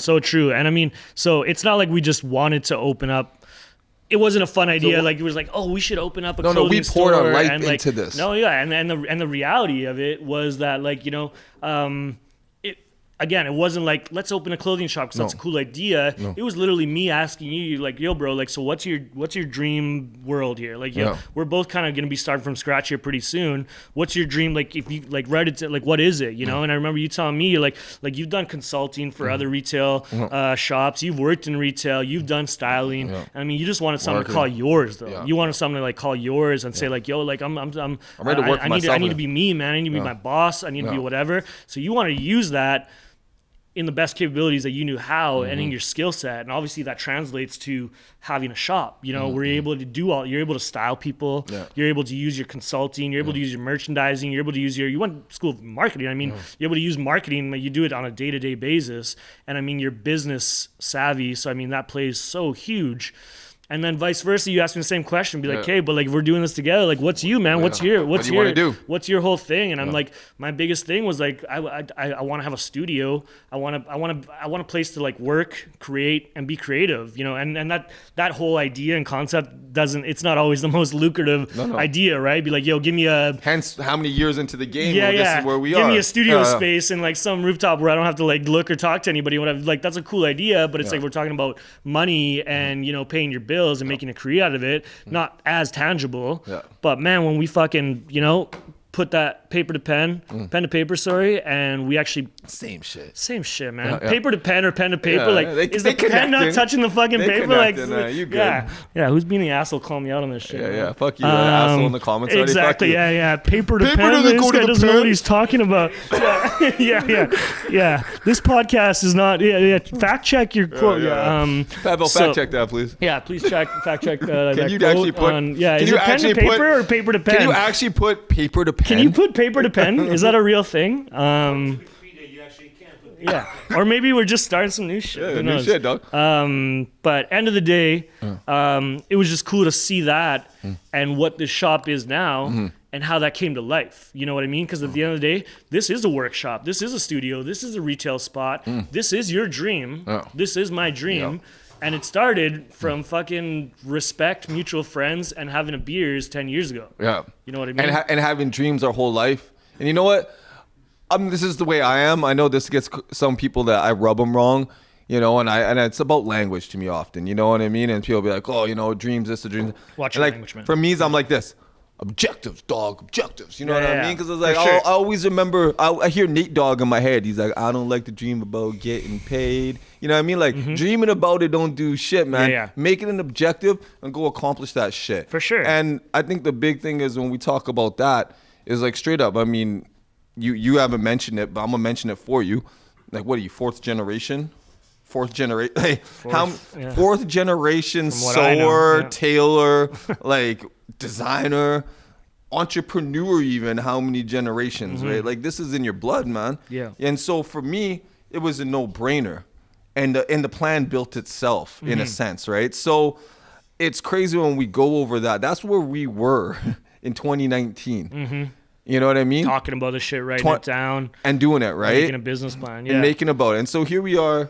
Speaker 3: so true. And I mean, so it's not like we just wanted to open up. It wasn't a fun idea. Like, it was like, oh, we should open up a clothing store.
Speaker 2: We poured our life into this.
Speaker 3: And the reality of it was that, like, you know, it wasn't like, let's open a clothing shop because that's a cool idea. No. It was literally me asking you, like, yo, bro, like, so what's your dream world here? Like, we're both kind of going to be starting from scratch here pretty soon. What's your dream? Like, if you like read it, like, what is it? You know? And I remember you telling me, like you've done consulting for other retail shops. You've worked in retail. You've done styling. I mean, you just wanted something to call yours, though. You wanted something to like call yours and say, like, yo, like, I'm ready to work for myself. I need to be me, man. I need to be my boss. I need to be whatever. So you want to use that in the best capabilities that you knew how and in your skill set. And obviously that translates to having a shop. You know, we're able to do you're able to style people. Yeah. You're able to use your consulting. You're able to use your merchandising. You're able to use you went to school of marketing. I mean, you're able to use marketing. You do it on a day-to-day basis. And I mean, you're business savvy. So, I mean, that plays so huge. And then vice versa, you ask me the same question, be like, hey, but like, if we're doing this together, like, what's you, man? What's your whole thing? And I'm like, my biggest thing was like, I want to have a studio. I want a place to like work, create, and be creative, you know. And that whole idea and concept it's not always the most lucrative idea, right? Be like, yo, give me
Speaker 2: hence how many years into the game? This is where we are.
Speaker 3: Give me a studio space and like some rooftop where I don't have to like look or talk to anybody. Whatever. Like, that's a cool idea, but it's like we're talking about money and, you know, paying your bills and making a career out of it, not as tangible. But man, when we fucking, you know, put that pen to paper, and we actually same shit, man. Paper to pen or pen to paper, is the pen not touching the fucking paper? Like,
Speaker 2: you good.
Speaker 3: Yeah. Who's being the asshole? Call me out on this shit.
Speaker 2: Fuck you, asshole in the comments.
Speaker 3: Exactly. Paper to pen. This guy doesn't know what he's talking about. Yeah. This podcast is not. Fact check your quote.
Speaker 2: Pavel, fact check that, please.
Speaker 3: Yeah, please fact check. Can
Speaker 2: you actually put?
Speaker 3: Is it pen to paper or paper to pen?
Speaker 2: Can you actually put paper to pen?
Speaker 3: Can you put paper to pen? Is that a real thing? Yeah. Or maybe we're just starting some new shit.
Speaker 2: Yeah,
Speaker 3: Who
Speaker 2: new
Speaker 3: knows?
Speaker 2: shit, dog.
Speaker 3: But end of the day, it was just cool to see that and what this shop is now and how that came to life. You know what I mean? Because at the end of the day, this is a workshop. This is a studio. This is a retail spot. This is your dream. This is my dream.
Speaker 2: Yeah.
Speaker 3: And it started from fucking respect, mutual friends, and having a beers 10 years ago.
Speaker 2: Yeah.
Speaker 3: You know what I mean?
Speaker 2: And having dreams our whole life. And you know what? This is the way I am. I know this gets some people that I rub them wrong, you know, and it's about language to me often, you know what I mean? And people be like, oh, you know, dreams, this, a dream.
Speaker 3: Watch
Speaker 2: your
Speaker 3: language, man.
Speaker 2: For me, I'm like this. Objectives, dog. Objectives. You know what I mean? Because it's like,
Speaker 3: sure.
Speaker 2: I always remember, I hear Nate Dogg in my head. He's like, I don't like to dream about getting paid. You know what I mean? Like, dreaming about it don't do shit, man.
Speaker 3: Yeah.
Speaker 2: Make it an objective and go accomplish that shit.
Speaker 3: For sure.
Speaker 2: And I think the big thing is when we talk about that is like straight up, I mean, you haven't mentioned it, but I'm going to mention it for you. Like, what are you, fourth generation? Fourth generation, hey, fourth generation sewer, tailor, like designer, entrepreneur, even how many generations, right? Like this is in your blood, man.
Speaker 3: Yeah.
Speaker 2: And so for me, it was a no-brainer, and the plan built itself in a sense, right? So it's crazy when we go over that. That's where we were in 2019. You know what I mean?
Speaker 3: Talking about this shit, writing it down.
Speaker 2: And doing it, right?
Speaker 3: Making a business plan,
Speaker 2: And making about it. And so here we are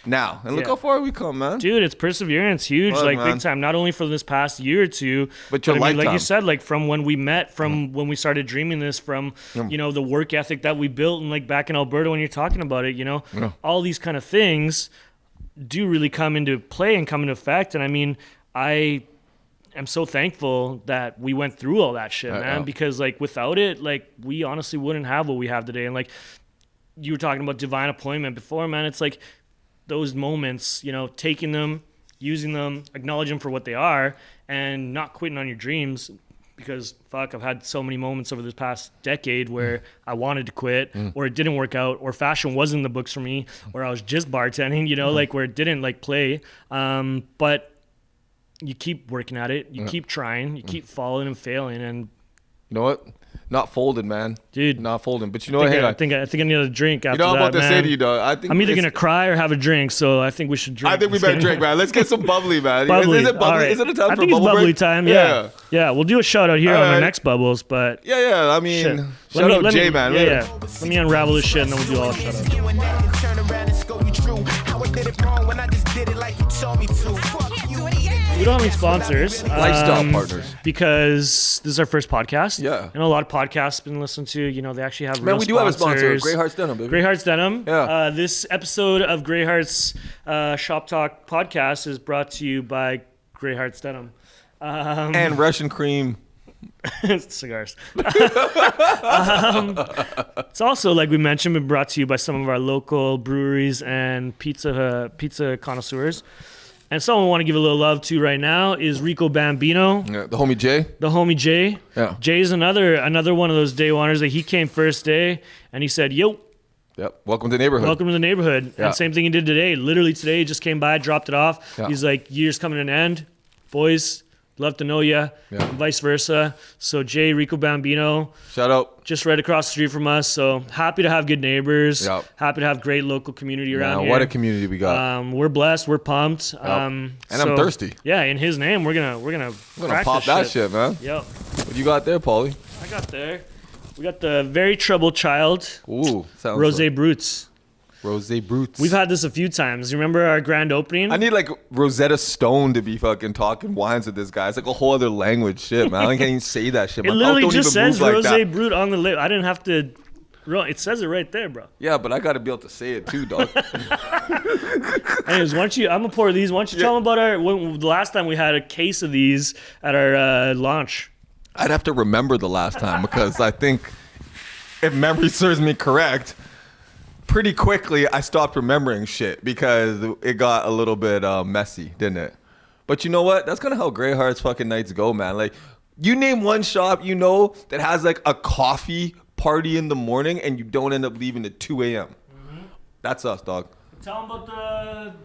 Speaker 2: now. And look how far we come, man.
Speaker 3: Dude, it's perseverance, huge,
Speaker 2: Well,
Speaker 3: like
Speaker 2: man.
Speaker 3: big time. Not only for this past year or two,
Speaker 2: But your
Speaker 3: I mean, like
Speaker 2: lifetime.
Speaker 3: you said, like from when we met, from when we started dreaming this, from you know the work ethic that we built, and like back in Alberta when you're talking about it, you know, all these kind of things do really come into play and come into effect. And I mean, I am so thankful that we went through all that shit, man, because like without it, like we honestly wouldn't have what we have today. And like you were talking about divine appointment before, man, it's like those moments, you know, taking them, using them, acknowledge them for what they are, and not quitting on your dreams. Because fuck, I've had so many moments over this past decade where I wanted to quit, or it didn't work out, or fashion wasn't in the books for me, or I was just bartending, you know, like where it didn't like play. But you keep working at it, you keep trying, you keep falling and failing, and
Speaker 2: You know what? Not folded, man.
Speaker 3: Dude.
Speaker 2: Not folding. But you know what?
Speaker 3: I think I need a drink after
Speaker 2: You know
Speaker 3: that,
Speaker 2: I'm about to
Speaker 3: man.
Speaker 2: say to you, dog. I think
Speaker 3: I'm either
Speaker 2: it's-
Speaker 3: gonna cry or have a drink, so I think we should drink.
Speaker 2: I think we better drink, man. Let's get some bubbly, man.
Speaker 3: Bubbly.
Speaker 2: Is it bubbly?
Speaker 3: All right.
Speaker 2: Is it a time
Speaker 3: I
Speaker 2: for
Speaker 3: think it's
Speaker 2: bubble
Speaker 3: bubbly
Speaker 2: break?
Speaker 3: time. Yeah. We'll do a shout out here
Speaker 2: All
Speaker 3: on our
Speaker 2: right.
Speaker 3: next bubbles, but
Speaker 2: Yeah. I mean,
Speaker 3: shit.
Speaker 2: shout out Jay, man.
Speaker 3: Yeah. Let me unravel this shit, and then we'll do all shout outs.
Speaker 1: You and that and turn around and scold you true. How I did it wrong when I just did it like you told me to. Fuck you.
Speaker 3: We don't have any sponsors.
Speaker 2: Lifestyle partners.
Speaker 3: Because this is our first podcast.
Speaker 2: Yeah.
Speaker 3: And a lot of podcasts been listened to. You know, they actually have
Speaker 2: Man,
Speaker 3: real
Speaker 2: we do have a sponsor.
Speaker 3: sponsors.
Speaker 2: Grey Hearts Denim, baby.
Speaker 3: Grey Hearts Denim.
Speaker 2: Yeah.
Speaker 3: This episode of Grey Hearts Shop Talk podcast is brought to you by Grey Hearts Denim.
Speaker 2: And Russian cream.
Speaker 3: Cigars. It's also, like we mentioned, been brought to you by some of our local breweries and pizza connoisseurs. And someone I want to give a little love to right now is Rico Bambino,
Speaker 2: Yeah, the homie Jay.
Speaker 3: the homie Jay.
Speaker 2: Yeah.
Speaker 3: Jay's another one of those day oneers that he came first day and he said, yo,
Speaker 2: Yep. Welcome to the neighborhood.
Speaker 3: welcome to the neighborhood.
Speaker 2: Yeah.
Speaker 3: And same thing he did today. Literally today, he just came by, dropped it off.
Speaker 2: Yeah.
Speaker 3: He's like, year's coming to an end. Boys, love to know you.
Speaker 2: Yeah.
Speaker 3: And vice versa. So Jay, Rico Bambino,
Speaker 2: Shout out.
Speaker 3: just right across the street from us. So happy to have good neighbors.
Speaker 2: Yep.
Speaker 3: Happy to have great local community around
Speaker 2: Man,
Speaker 3: here.
Speaker 2: what a community we got.
Speaker 3: We're blessed. We're pumped.
Speaker 2: And I'm thirsty.
Speaker 3: Yeah, in his name, we're gonna
Speaker 2: I'm gonna
Speaker 3: crack
Speaker 2: pop
Speaker 3: this
Speaker 2: that shit, man.
Speaker 3: Yep.
Speaker 2: What you got there, Paulie?
Speaker 3: I got there. We got the very troubled child,
Speaker 2: Ooh, sounds
Speaker 3: Rose
Speaker 2: like
Speaker 3: Brutes.
Speaker 2: Rose Brutes.
Speaker 3: We've had this a few times. You remember our grand opening?
Speaker 2: I need like Rosetta Stone to be fucking talking wines with this guy. It's like a whole other language shit, man. I can't even say that shit.
Speaker 3: it
Speaker 2: My mouth
Speaker 3: literally
Speaker 2: don't
Speaker 3: just
Speaker 2: even
Speaker 3: says
Speaker 2: move like
Speaker 3: Rose
Speaker 2: that.
Speaker 3: Brute on the lip. I didn't have to. It says it right there, bro.
Speaker 2: Yeah, but I got to be able to say it too, dog.
Speaker 3: Anyways, why don't you? I'm gonna pour these. Why don't you tell them about the last time we had a case of these at our launch?
Speaker 2: I'd have to remember the last time because I think, if memory serves me correct, pretty quickly I stopped remembering shit because it got a little bit messy, didn't it? But you know what? That's kind of how Grey Hearts fucking nights go, man. Like, you name one shop you know that has like a coffee party in the morning and you don't end up leaving at 2 a.m. That's us, dog.
Speaker 3: Tell them about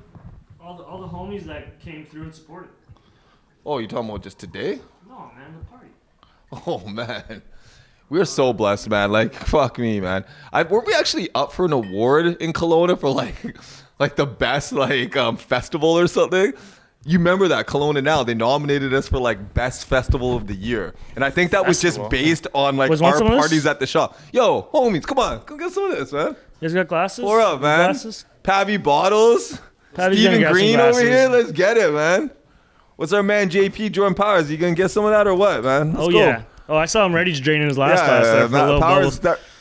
Speaker 3: all the homies that came through and supported.
Speaker 2: Oh, you talking about just today?
Speaker 3: No, man, the party.
Speaker 2: Oh, man. We're so blessed, man. Like, fuck me, man. Were we actually up for an award in Kelowna for like the best festival or something? You remember that Kelowna Now? They nominated us for like best festival of the year, and I think that was just based on like our parties at the shop. Yo, homies, come on, come get some of this, man.
Speaker 3: You guys got glasses?
Speaker 2: Pour up, man.
Speaker 3: Glasses?
Speaker 2: Pavy bottles.
Speaker 3: Pavy's
Speaker 2: Stephen
Speaker 3: gonna get
Speaker 2: Green
Speaker 3: some
Speaker 2: over
Speaker 3: glasses.
Speaker 2: here. Let's get it, man. What's our man JP Jordan Powers? You gonna get some of that or what, man? Let's go.
Speaker 3: Yeah. Oh, I saw him ready to drain in his last glass there for a little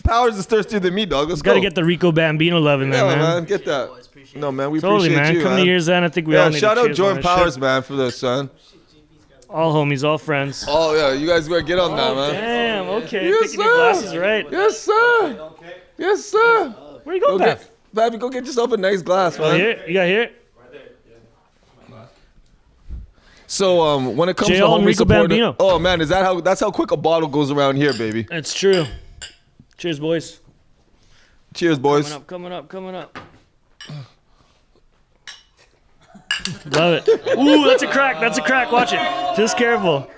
Speaker 2: Powers is thirstier than me, dog. Let's go.
Speaker 3: Gotta get the Rico Bambino love in there, man.
Speaker 2: Get that. No, man, we
Speaker 3: Totally,
Speaker 2: appreciate
Speaker 3: man.
Speaker 2: you,
Speaker 3: Come
Speaker 2: man.
Speaker 3: to year's end, I think we all need
Speaker 2: shout
Speaker 3: to
Speaker 2: out
Speaker 3: cheers
Speaker 2: Jordan
Speaker 3: on this
Speaker 2: Powers,
Speaker 3: shit.
Speaker 2: man, for this, son.
Speaker 3: All homies, all friends.
Speaker 2: Oh, yeah, you guys better get on that, man.
Speaker 3: Damn, okay.
Speaker 2: Yes,
Speaker 3: Picking your glasses right.
Speaker 2: Yes, sir. Yes, sir.
Speaker 3: Where you going, Pav?
Speaker 2: Pappy, go get yourself a nice glass, man.
Speaker 3: Here? You got here?
Speaker 2: So, when it comes to
Speaker 3: J.L.
Speaker 2: home
Speaker 3: Rico
Speaker 2: support,
Speaker 3: Bambino.
Speaker 2: oh man, that's how quick a bottle goes around here, baby.
Speaker 3: It's true. Cheers, boys.
Speaker 2: Cheers, boys.
Speaker 3: Coming up. Love it. Ooh, that's a crack. Watch it. Just careful.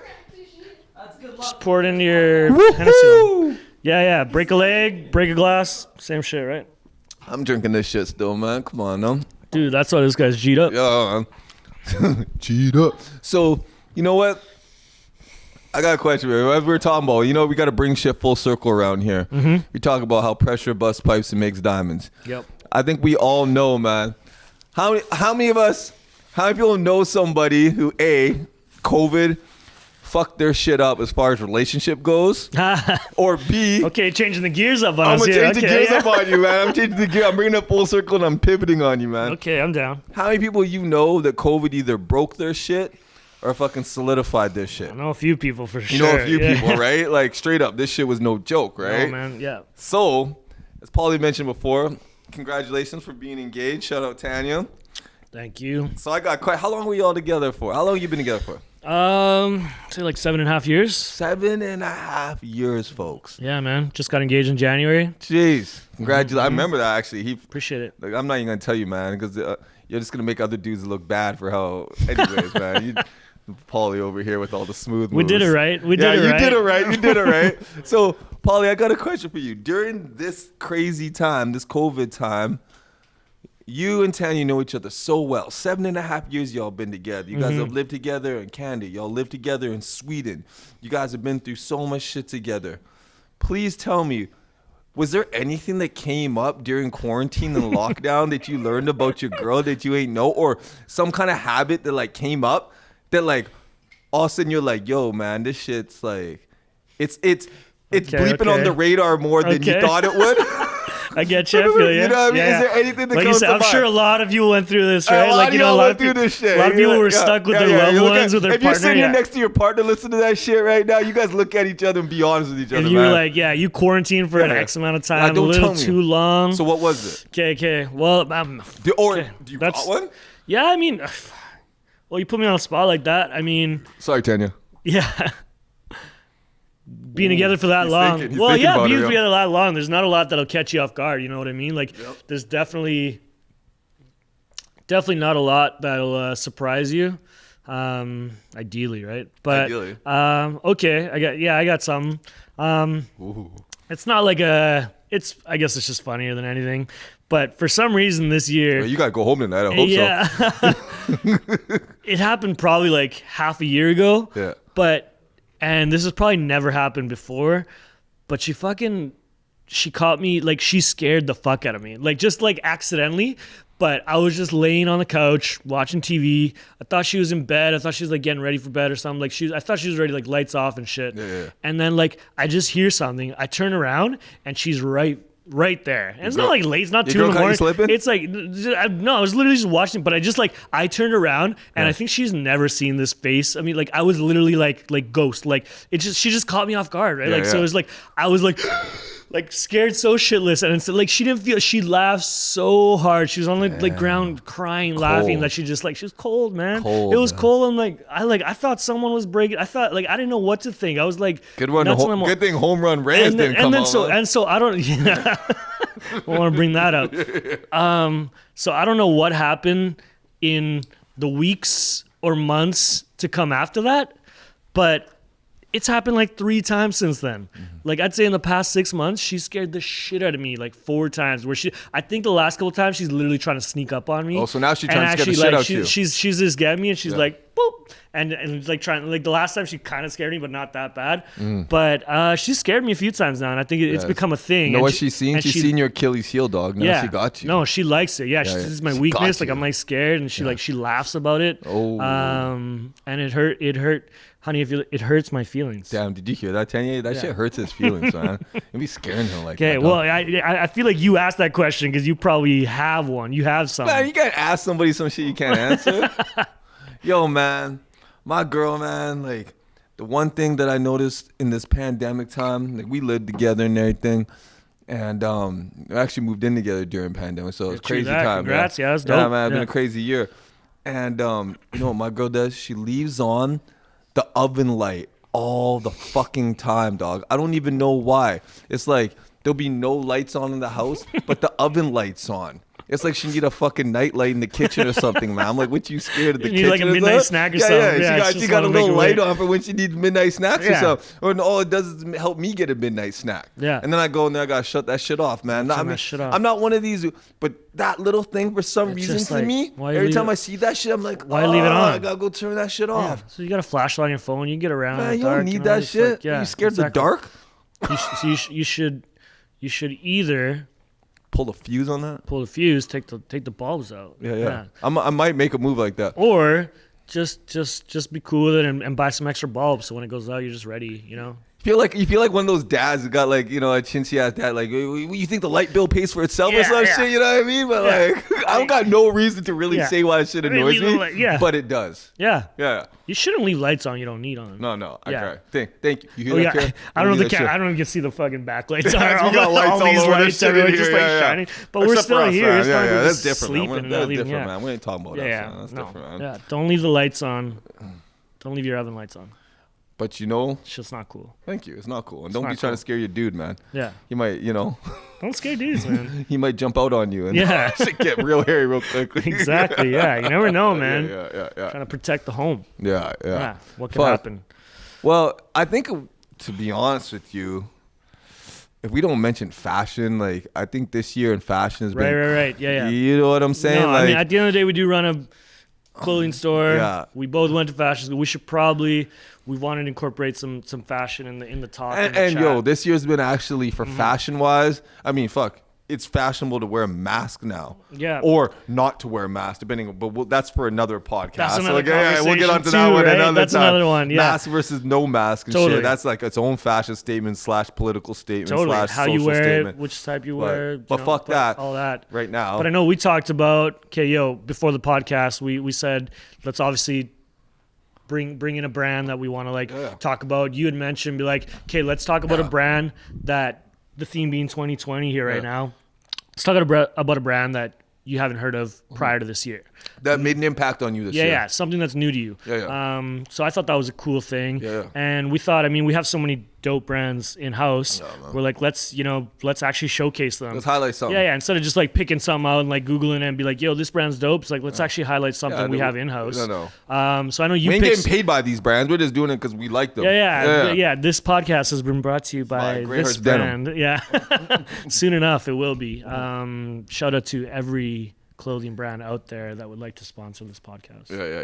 Speaker 3: Just pour it into your Hennessy. Yeah. Break a leg, break a glass. Same shit, right?
Speaker 2: I'm drinking this shit still, man. Come on, no.
Speaker 3: Dude, that's why this guy's G'd up.
Speaker 2: Yeah, man. G'd up. So, you know what? I got a question. As we were talking about, we got to bring shit full circle around here. Mm-hmm. We talk about how pressure busts pipes and makes diamonds.
Speaker 3: Yep.
Speaker 2: I think we all know, man. How many people know somebody who, A, COVID fucked their shit up as far as relationship goes, or B,
Speaker 3: okay, changing the gears up on
Speaker 2: I'm
Speaker 3: us
Speaker 2: gonna
Speaker 3: here.
Speaker 2: change the gears up on you, man. I'm changing the gear. I'm bringing it full circle and I'm pivoting on you, man.
Speaker 3: Okay, I'm down.
Speaker 2: How many people you know that COVID either broke their shit or fucking solidified their shit?
Speaker 3: I know a few people for sure.
Speaker 2: You know a few people, right? Like straight up, this shit was no joke, right?
Speaker 3: Oh man, yeah.
Speaker 2: So, as Paulie mentioned before, congratulations for being engaged. Shout out Tanya.
Speaker 3: Thank you.
Speaker 2: So I got how long were you all together for? How long you been together for?
Speaker 3: Say like 7.5 years.
Speaker 2: 7.5 years, folks.
Speaker 3: Yeah, man. Just got engaged in January.
Speaker 2: Jeez, congratulations! I remember that actually.
Speaker 3: Appreciate it.
Speaker 2: Like, I'm not even gonna tell you, man, because you're just gonna make other dudes look bad for how. Anyways, man, Paulie over here with all the smooth moves.
Speaker 3: We did it right. You
Speaker 2: did it right. So, Paulie, I got a question for you. During this crazy time, this COVID time, you and Tanya know each other so well. 7.5 years y'all been together. You guys have lived together in Canada. Y'all lived together in Sweden. You guys have been through so much shit together. Please tell me, was there anything that came up during quarantine and lockdown that you learned about your girl that you ain't know, or some kind of habit that like came up that like all of a sudden you're like, yo, man, this shit's like, it's bleeping on the radar more than you thought it would.
Speaker 3: I get you. I feel you.
Speaker 2: You know what I mean?
Speaker 3: Yeah.
Speaker 2: Is there anything that
Speaker 3: like
Speaker 2: comes
Speaker 3: you said,
Speaker 2: to
Speaker 3: I'm
Speaker 2: mind?
Speaker 3: sure a lot of you went through this, right?
Speaker 2: A lot of y'all went through this shit.
Speaker 3: A lot of people were stuck with their loved ones, with their
Speaker 2: if
Speaker 3: partner.
Speaker 2: If you're sitting here next to your partner, listen to that shit right now, you guys look at each other and be honest with each other,
Speaker 3: and you
Speaker 2: man.
Speaker 3: were like, you quarantined for an X amount of time, a little too long.
Speaker 2: So what was it?
Speaker 3: Okay. Well,
Speaker 2: do you got one?
Speaker 3: Yeah, I mean, well, you put me on a spot like that. I mean,
Speaker 2: sorry, Tanya.
Speaker 3: Yeah. Being together for that long. Being together that long, there's not a lot that'll catch you off guard. You know what I mean? Like, there's definitely not a lot that'll surprise you. Ideally, right? But
Speaker 2: ideally.
Speaker 3: Okay, I got something. It's not like I guess it's just funnier than anything. But for some reason this year,
Speaker 2: well, you gotta go home tonight. I hope
Speaker 3: so. It happened probably like half a year ago.
Speaker 2: Yeah.
Speaker 3: And this has probably never happened before, but she caught me, like, she scared the fuck out of me. Like, just like accidentally. But I was just laying on the couch watching TV. I thought she was in bed. I thought she was like getting ready for bed or something. Like I thought she was ready, like lights off and shit.
Speaker 2: Yeah.
Speaker 3: And then like I just hear something. I turn around and she's right there. And it's not like late. It's not 2 in the morning. It's like no. I was literally just watching. But I turned around and I think she's never seen this face. I mean, like I was literally like ghost. Like she just caught me off guard, right? So it was like I was like. Like scared so shitless, and it's like she laughed so hard. She was on the ground crying, laughing that she was cold, man. It was cold. I'm like I thought someone was breaking. I thought like I didn't know what to think. I was like,
Speaker 2: good thing home run Reyes didn't come out.
Speaker 3: So I don't. Yeah, I want to bring that up. So I don't know what happened in the weeks or months to come after that, but It's happened like 3 times since then. Like I'd say in the past 6 months, she scared the shit out of me like 4 times. I think the last couple times she's literally trying to sneak up on me.
Speaker 2: Oh, so now she's trying to scare the shit out of you.
Speaker 3: She's just getting me and she's like boop, and like trying, like the last time she kind of scared me, but not that bad. But she scared me a few times now, and I think it's become a thing.
Speaker 2: You know what she's seen? She's seen your Achilles heel, dog. Now she got you.
Speaker 3: No, she likes it. Yeah, this is my weakness. Like I'm like scared, and she laughs about it.
Speaker 2: Oh.
Speaker 3: And it hurt. Honey, it hurts my feelings.
Speaker 2: Damn, did you hear that, Tanya? That shit hurts his feelings, man. You'd be scaring him like that.
Speaker 3: Okay, well, I feel like you asked that question because you probably have one. You have some.
Speaker 2: Man, you can't ask somebody some shit you can't answer. Yo, man, my girl, man, like the one thing that I noticed in this pandemic time, like we lived together and everything, and we actually moved in together during pandemic, so it was crazy time.
Speaker 3: Congrats,
Speaker 2: man.
Speaker 3: That's dope.
Speaker 2: Yeah, man, it's been a crazy year. And you know what my girl does? She leaves on the oven light all the fucking time, dog. I don't even know why. It's like there'll be no lights on in the house, but the oven light's on. It's like she need a fucking night light in the kitchen or something, man. I'm like, what you scared of the kitchen?
Speaker 3: You need like a midnight snack or something.
Speaker 2: Yeah, she got a little light on for when she needs midnight snacks or something. Or all it does is help me get a midnight snack.
Speaker 3: Yeah.
Speaker 2: And then I go in there, I gotta shut that shit off, man. I'm not one of these, but that little thing for some reason to me, every time I see that shit, I'm like,
Speaker 3: why leave it on?
Speaker 2: I gotta go turn that shit off.
Speaker 3: So you got a flashlight on your phone, you can get around.
Speaker 2: Man,
Speaker 3: in the
Speaker 2: you
Speaker 3: dark,
Speaker 2: don't need that shit. Are you scared of the dark?
Speaker 3: You should either
Speaker 2: pull the fuse on that.
Speaker 3: Pull the fuse, take the bulbs out.
Speaker 2: Yeah. I might make a move like that.
Speaker 3: Or just be cool with it and buy some extra bulbs so when it goes out you're just ready. You feel
Speaker 2: like one of those dads who got like a chintzy ass dad, like you think the light bill pays for itself or some shit, you know what I mean? But like I don't got no reason to really say why that shit annoys me. But it does. Yeah.
Speaker 3: You shouldn't leave lights on you don't need on.
Speaker 2: No. Okay. Thank you. You hear that?
Speaker 3: I don't even get see the fucking backlights on.
Speaker 2: We got lights all these lights everywhere
Speaker 3: just shining. But we're still here.
Speaker 2: Yeah, that's different.
Speaker 3: That's
Speaker 2: different, man. We ain't talking about that. That's different, man.
Speaker 3: Yeah, don't leave the lights on. Don't leave your oven lights on.
Speaker 2: But
Speaker 3: it's just not cool.
Speaker 2: Thank you. It's not cool. And don't be trying to scare your dude, man.
Speaker 3: Yeah.
Speaker 2: He might,
Speaker 3: Don't scare dudes, man.
Speaker 2: He might jump out on you and get real hairy real quickly.
Speaker 3: Exactly. Yeah. You never know, man.
Speaker 2: Yeah.
Speaker 3: Trying to protect the home.
Speaker 2: Yeah.
Speaker 3: What could happen?
Speaker 2: Well, I think, to be honest with you, if we don't mention fashion, like I think this year in fashion has been
Speaker 3: right. Yeah.
Speaker 2: You know what I'm saying?
Speaker 3: No, I mean, at the end of the day, we do run a clothing store.
Speaker 2: Yeah.
Speaker 3: We both went to fashion school. We wanted to incorporate some fashion in the talk.
Speaker 2: And this year's been actually for fashion wise. I mean, it's fashionable to wear a mask now.
Speaker 3: Yeah.
Speaker 2: Or not to wear a mask, depending. But that's for another podcast.
Speaker 3: That's another conversation.
Speaker 2: We'll get onto that one another time.
Speaker 3: That's another one. Yeah.
Speaker 2: Mask versus no mask and shit. That's like its own fashion statement / political statement /
Speaker 3: How
Speaker 2: social
Speaker 3: you wear
Speaker 2: statement.
Speaker 3: it, which type you wear.
Speaker 2: But fuck that.
Speaker 3: All that.
Speaker 2: Right now.
Speaker 3: But I know we talked about, before the podcast, we said, let's obviously bring in a brand that we want to talk about. You had mentioned, be like, okay, let's talk about a brand that, the theme being 2020 here right now. Let's talk about a brand that you haven't heard of prior to this year.
Speaker 2: That made an impact on you this year.
Speaker 3: Yeah, something that's new to you. So I thought that was a cool thing. And we thought, we have so many dope brands in-house. We're like, let's actually showcase them.
Speaker 2: Let's highlight something.
Speaker 3: Yeah, instead of just like picking something out and like Googling it and be like, yo, this brand's dope. It's like, let's actually highlight something we have in-house.
Speaker 2: No.
Speaker 3: So I know you
Speaker 2: we ain't getting paid by these brands. We're just doing it because we like them.
Speaker 3: Yeah. This podcast has been brought to you by this brand.
Speaker 2: Denim.
Speaker 3: Yeah. Soon enough, it will be. Shout out to every clothing brand out there that would like to sponsor this podcast.
Speaker 2: Yeah,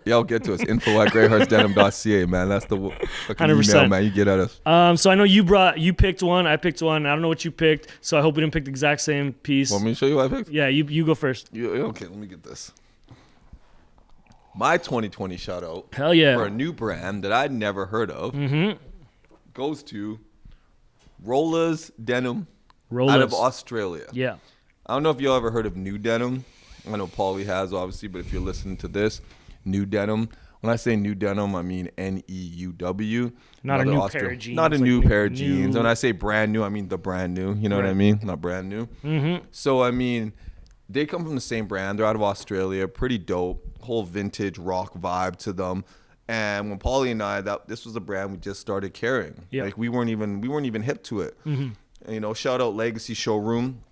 Speaker 2: y'all get to us. info@greyhorsedenim.ca, man. That's the fucking 100%. Email, man. You get at us.
Speaker 3: So I know you picked one, I picked one. I don't know what you picked, so I hope we didn't pick the exact same piece.
Speaker 2: Want me to show you what I picked?
Speaker 3: Yeah, you go first.
Speaker 2: Okay, let me get this. My 2020 shout out
Speaker 3: for
Speaker 2: a new brand that I'd never heard of goes to Reyes Denim out of Australia.
Speaker 3: Yeah.
Speaker 2: I don't know if you ever heard of New Denim. I know Paulie has, obviously, but if you're listening to this, New Denim. When I say New Denim, I mean NEUW.
Speaker 3: Not a new pair of jeans.
Speaker 2: Not a new pair of jeans. When I say brand new, I mean the brand new. You know what I mean? Not brand new. So, I mean, they come from the same brand. They're out of Australia. Pretty dope. Whole vintage rock vibe to them. And when Paulie and I, this was a brand we just started carrying. Like we weren't even hip to it. And, shout out Legacy Showroom.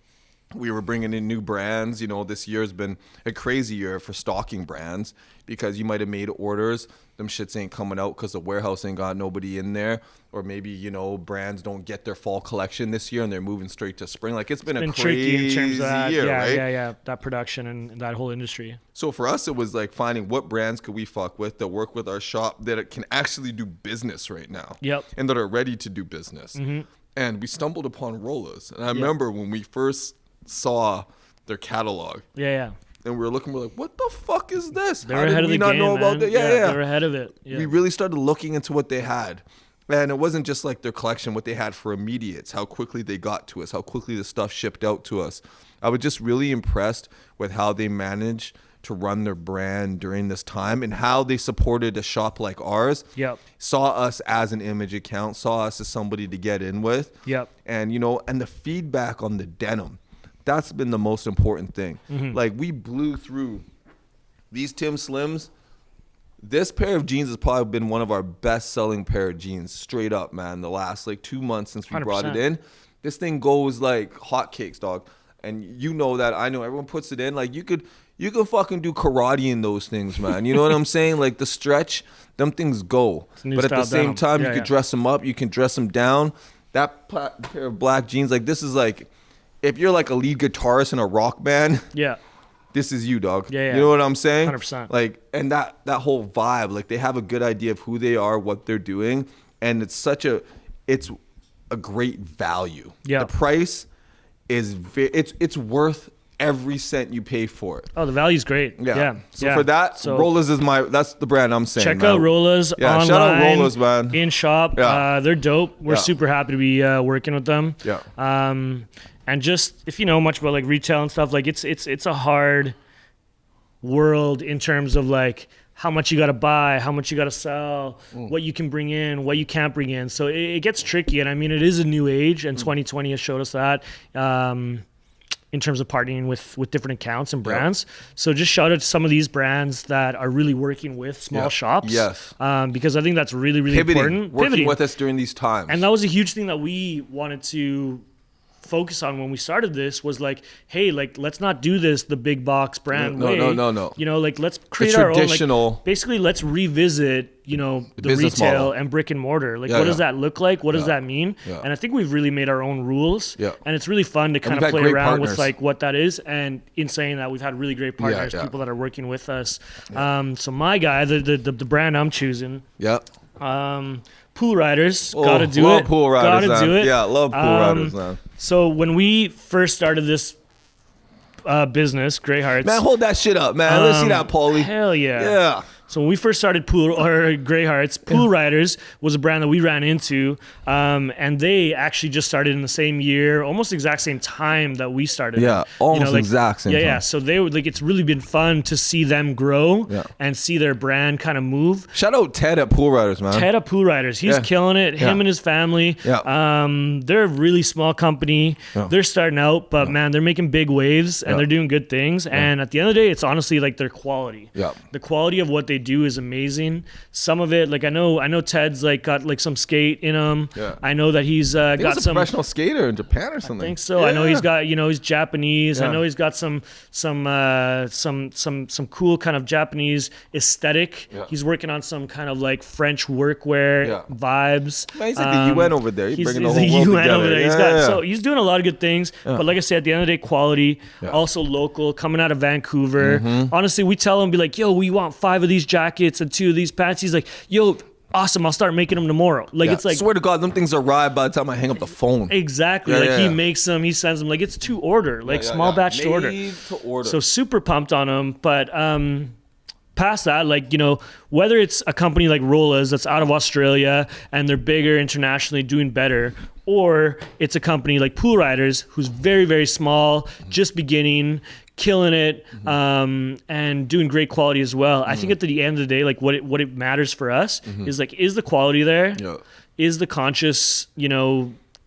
Speaker 2: we were bringing in new brands. You know, this year has been a crazy year for stocking brands because you might have made orders. Them shits ain't coming out because the warehouse ain't got nobody in there. Or maybe, you know, brands don't get their fall collection this year and they're moving straight to spring. Like, it's been a
Speaker 3: tricky
Speaker 2: crazy
Speaker 3: in terms of that.
Speaker 2: year,
Speaker 3: Yeah,
Speaker 2: right?
Speaker 3: yeah. That production and that whole industry.
Speaker 2: So for us, it was like finding what brands could we fuck with that work with our shop that can actually do business right now.
Speaker 3: Yep.
Speaker 2: And that are ready to do business. And we stumbled upon Rollers. And I remember when we first saw their catalog.
Speaker 3: Yeah.
Speaker 2: And we were looking, we're like, what the fuck is this?
Speaker 3: They were ahead of the game, man.
Speaker 2: Yeah.
Speaker 3: They were ahead of it. Yeah.
Speaker 2: We really started looking into what they had. And it wasn't just like their collection, what they had for immediates, how quickly they got to us, how quickly the stuff shipped out to us. I was just really impressed with how they managed to run their brand during this time and how they supported a shop like ours.
Speaker 3: Yep.
Speaker 2: Saw us as an image account, saw us as somebody to get in with.
Speaker 3: Yep.
Speaker 2: And, you know, and the feedback on the denim, that's been the most important thing. Like, we blew through these Tim Slims. This pair of jeans has probably been one of our best selling pair of jeans, straight up, man. The last like 2 months since we brought it
Speaker 3: 100%.
Speaker 2: in, this thing goes like hotcakes, dog. And you know that, I know everyone puts it in. Like, you could fucking do karate in those things, man. You know what I'm saying? Like, the stretch, them things go.
Speaker 3: new
Speaker 2: But at the
Speaker 3: style
Speaker 2: same
Speaker 3: denim.
Speaker 2: time,
Speaker 3: Yeah,
Speaker 2: you could
Speaker 3: yeah.
Speaker 2: dress them up, you can dress them down. That pair of black jeans, like, this is like, if you're like a lead guitarist in a rock band,
Speaker 3: Yeah.
Speaker 2: this is you, dog.
Speaker 3: Yeah.
Speaker 2: You know what I'm saying?
Speaker 3: 100%.
Speaker 2: Like, and that whole vibe, like, they have a good idea of who they are, what they're doing, and it's a great value.
Speaker 3: Yeah.
Speaker 2: The price is it's worth every cent you pay for it.
Speaker 3: Oh, the value's great. Yeah.
Speaker 2: So for that,
Speaker 3: So
Speaker 2: Rollers that's the brand I'm saying.
Speaker 3: check
Speaker 2: man.
Speaker 3: out Rollers online.
Speaker 2: Shout out Rollers, man.
Speaker 3: In shop.
Speaker 2: Yeah.
Speaker 3: They're dope. We're
Speaker 2: Yeah.
Speaker 3: super happy to be working with them.
Speaker 2: Yeah.
Speaker 3: And just if you know much about like retail and stuff, like it's a hard world in terms of like how much you got to buy, how much you got to sell, what you can bring in, what you can't bring in. So it gets tricky. And I mean, it is a new age, and 2020 has showed us that. In terms of partnering with different accounts and brands. So just shout out to some of these brands that are really working with small shops.
Speaker 2: Yes.
Speaker 3: Because I think that's really, really important.
Speaker 2: Working with us during these times.
Speaker 3: And that was a huge thing that we wanted to focus on when we started this, was like, hey, like, let's not do this the big box brand way.
Speaker 2: No.
Speaker 3: You know, like, let's create our
Speaker 2: traditional,
Speaker 3: own, like, basically let's revisit, you know, the
Speaker 2: business
Speaker 3: retail
Speaker 2: model.
Speaker 3: and brick and mortar. Like, what does that look like? What does that mean?
Speaker 2: Yeah.
Speaker 3: And I think we've really made our own rules.
Speaker 2: Yeah.
Speaker 3: And it's really fun to kind
Speaker 2: we've
Speaker 3: of
Speaker 2: had
Speaker 3: play
Speaker 2: great
Speaker 3: around
Speaker 2: partners.
Speaker 3: with like what that is. And in saying that, we've had really great partners, people that are working with us. So my guy, the brand I'm choosing, Pool Riders, gotta do
Speaker 2: love
Speaker 3: it.
Speaker 2: Pool Riders,
Speaker 3: gotta
Speaker 2: man.
Speaker 3: do it.
Speaker 2: Yeah, love Pool Riders, man.
Speaker 3: So when we first started this business, Grey Hearts.
Speaker 2: Man, hold that shit up, man. Let's see that, Paulie.
Speaker 3: Hell yeah.
Speaker 2: Yeah.
Speaker 3: So when we first started Grey Hearts, Pool Riders was a brand that we ran into, and they actually just started in the same year, almost exact same time that we started.
Speaker 2: Yeah, almost exact same time.
Speaker 3: Yeah. So they were like, it's really been fun to see them grow
Speaker 2: Yeah.
Speaker 3: and see their brand kind of move.
Speaker 2: Shout out Ted at Pool Riders, man.
Speaker 3: Ted at Pool Riders, he's killing it. Him and his family.
Speaker 2: Yeah.
Speaker 3: They're a really small company.
Speaker 2: Yeah.
Speaker 3: They're starting out, but man, they're making big waves and they're doing good things. And at the end of the day, it's honestly like their quality.
Speaker 2: Yeah.
Speaker 3: The quality of what they do is amazing. Some of it, like I know Ted's like got like some skate in him.
Speaker 2: Yeah.
Speaker 3: I know that he's got
Speaker 2: He was a
Speaker 3: some
Speaker 2: professional skater in Japan or something.
Speaker 3: I think so. I know he's got, he's Japanese.
Speaker 2: Yeah.
Speaker 3: I know he's got some cool kind of Japanese aesthetic.
Speaker 2: Yeah.
Speaker 3: He's working on some kind of like French workwear vibes.
Speaker 2: Man, he's like the UN over there. He's bringing the whole
Speaker 3: he's
Speaker 2: world
Speaker 3: UN
Speaker 2: together.
Speaker 3: over there.
Speaker 2: Yeah.
Speaker 3: So he's doing a lot of good things. But like I said, at the end of the day, quality, also local, coming out of Vancouver. Honestly, we tell him, be like, yo, we want 5 of these jackets and 2 of these pants. He's like, yo, awesome, I'll start making them tomorrow. Like, it's like,
Speaker 2: swear to God, them things arrive by the time I hang up the phone.
Speaker 3: exactly. He makes them, he sends them, like, it's to order, like small batch to order.
Speaker 2: Made to order.
Speaker 3: So super pumped on them. But past that, like, whether it's a company like Rollers that's out of Australia and they're bigger internationally, doing better, or it's a company like Pool Riders who's very, very small, just beginning, killing it, and doing great quality as well. I think at the end of the day, like what it matters for us is like, is the quality there?
Speaker 2: Yeah.
Speaker 3: Is the conscious,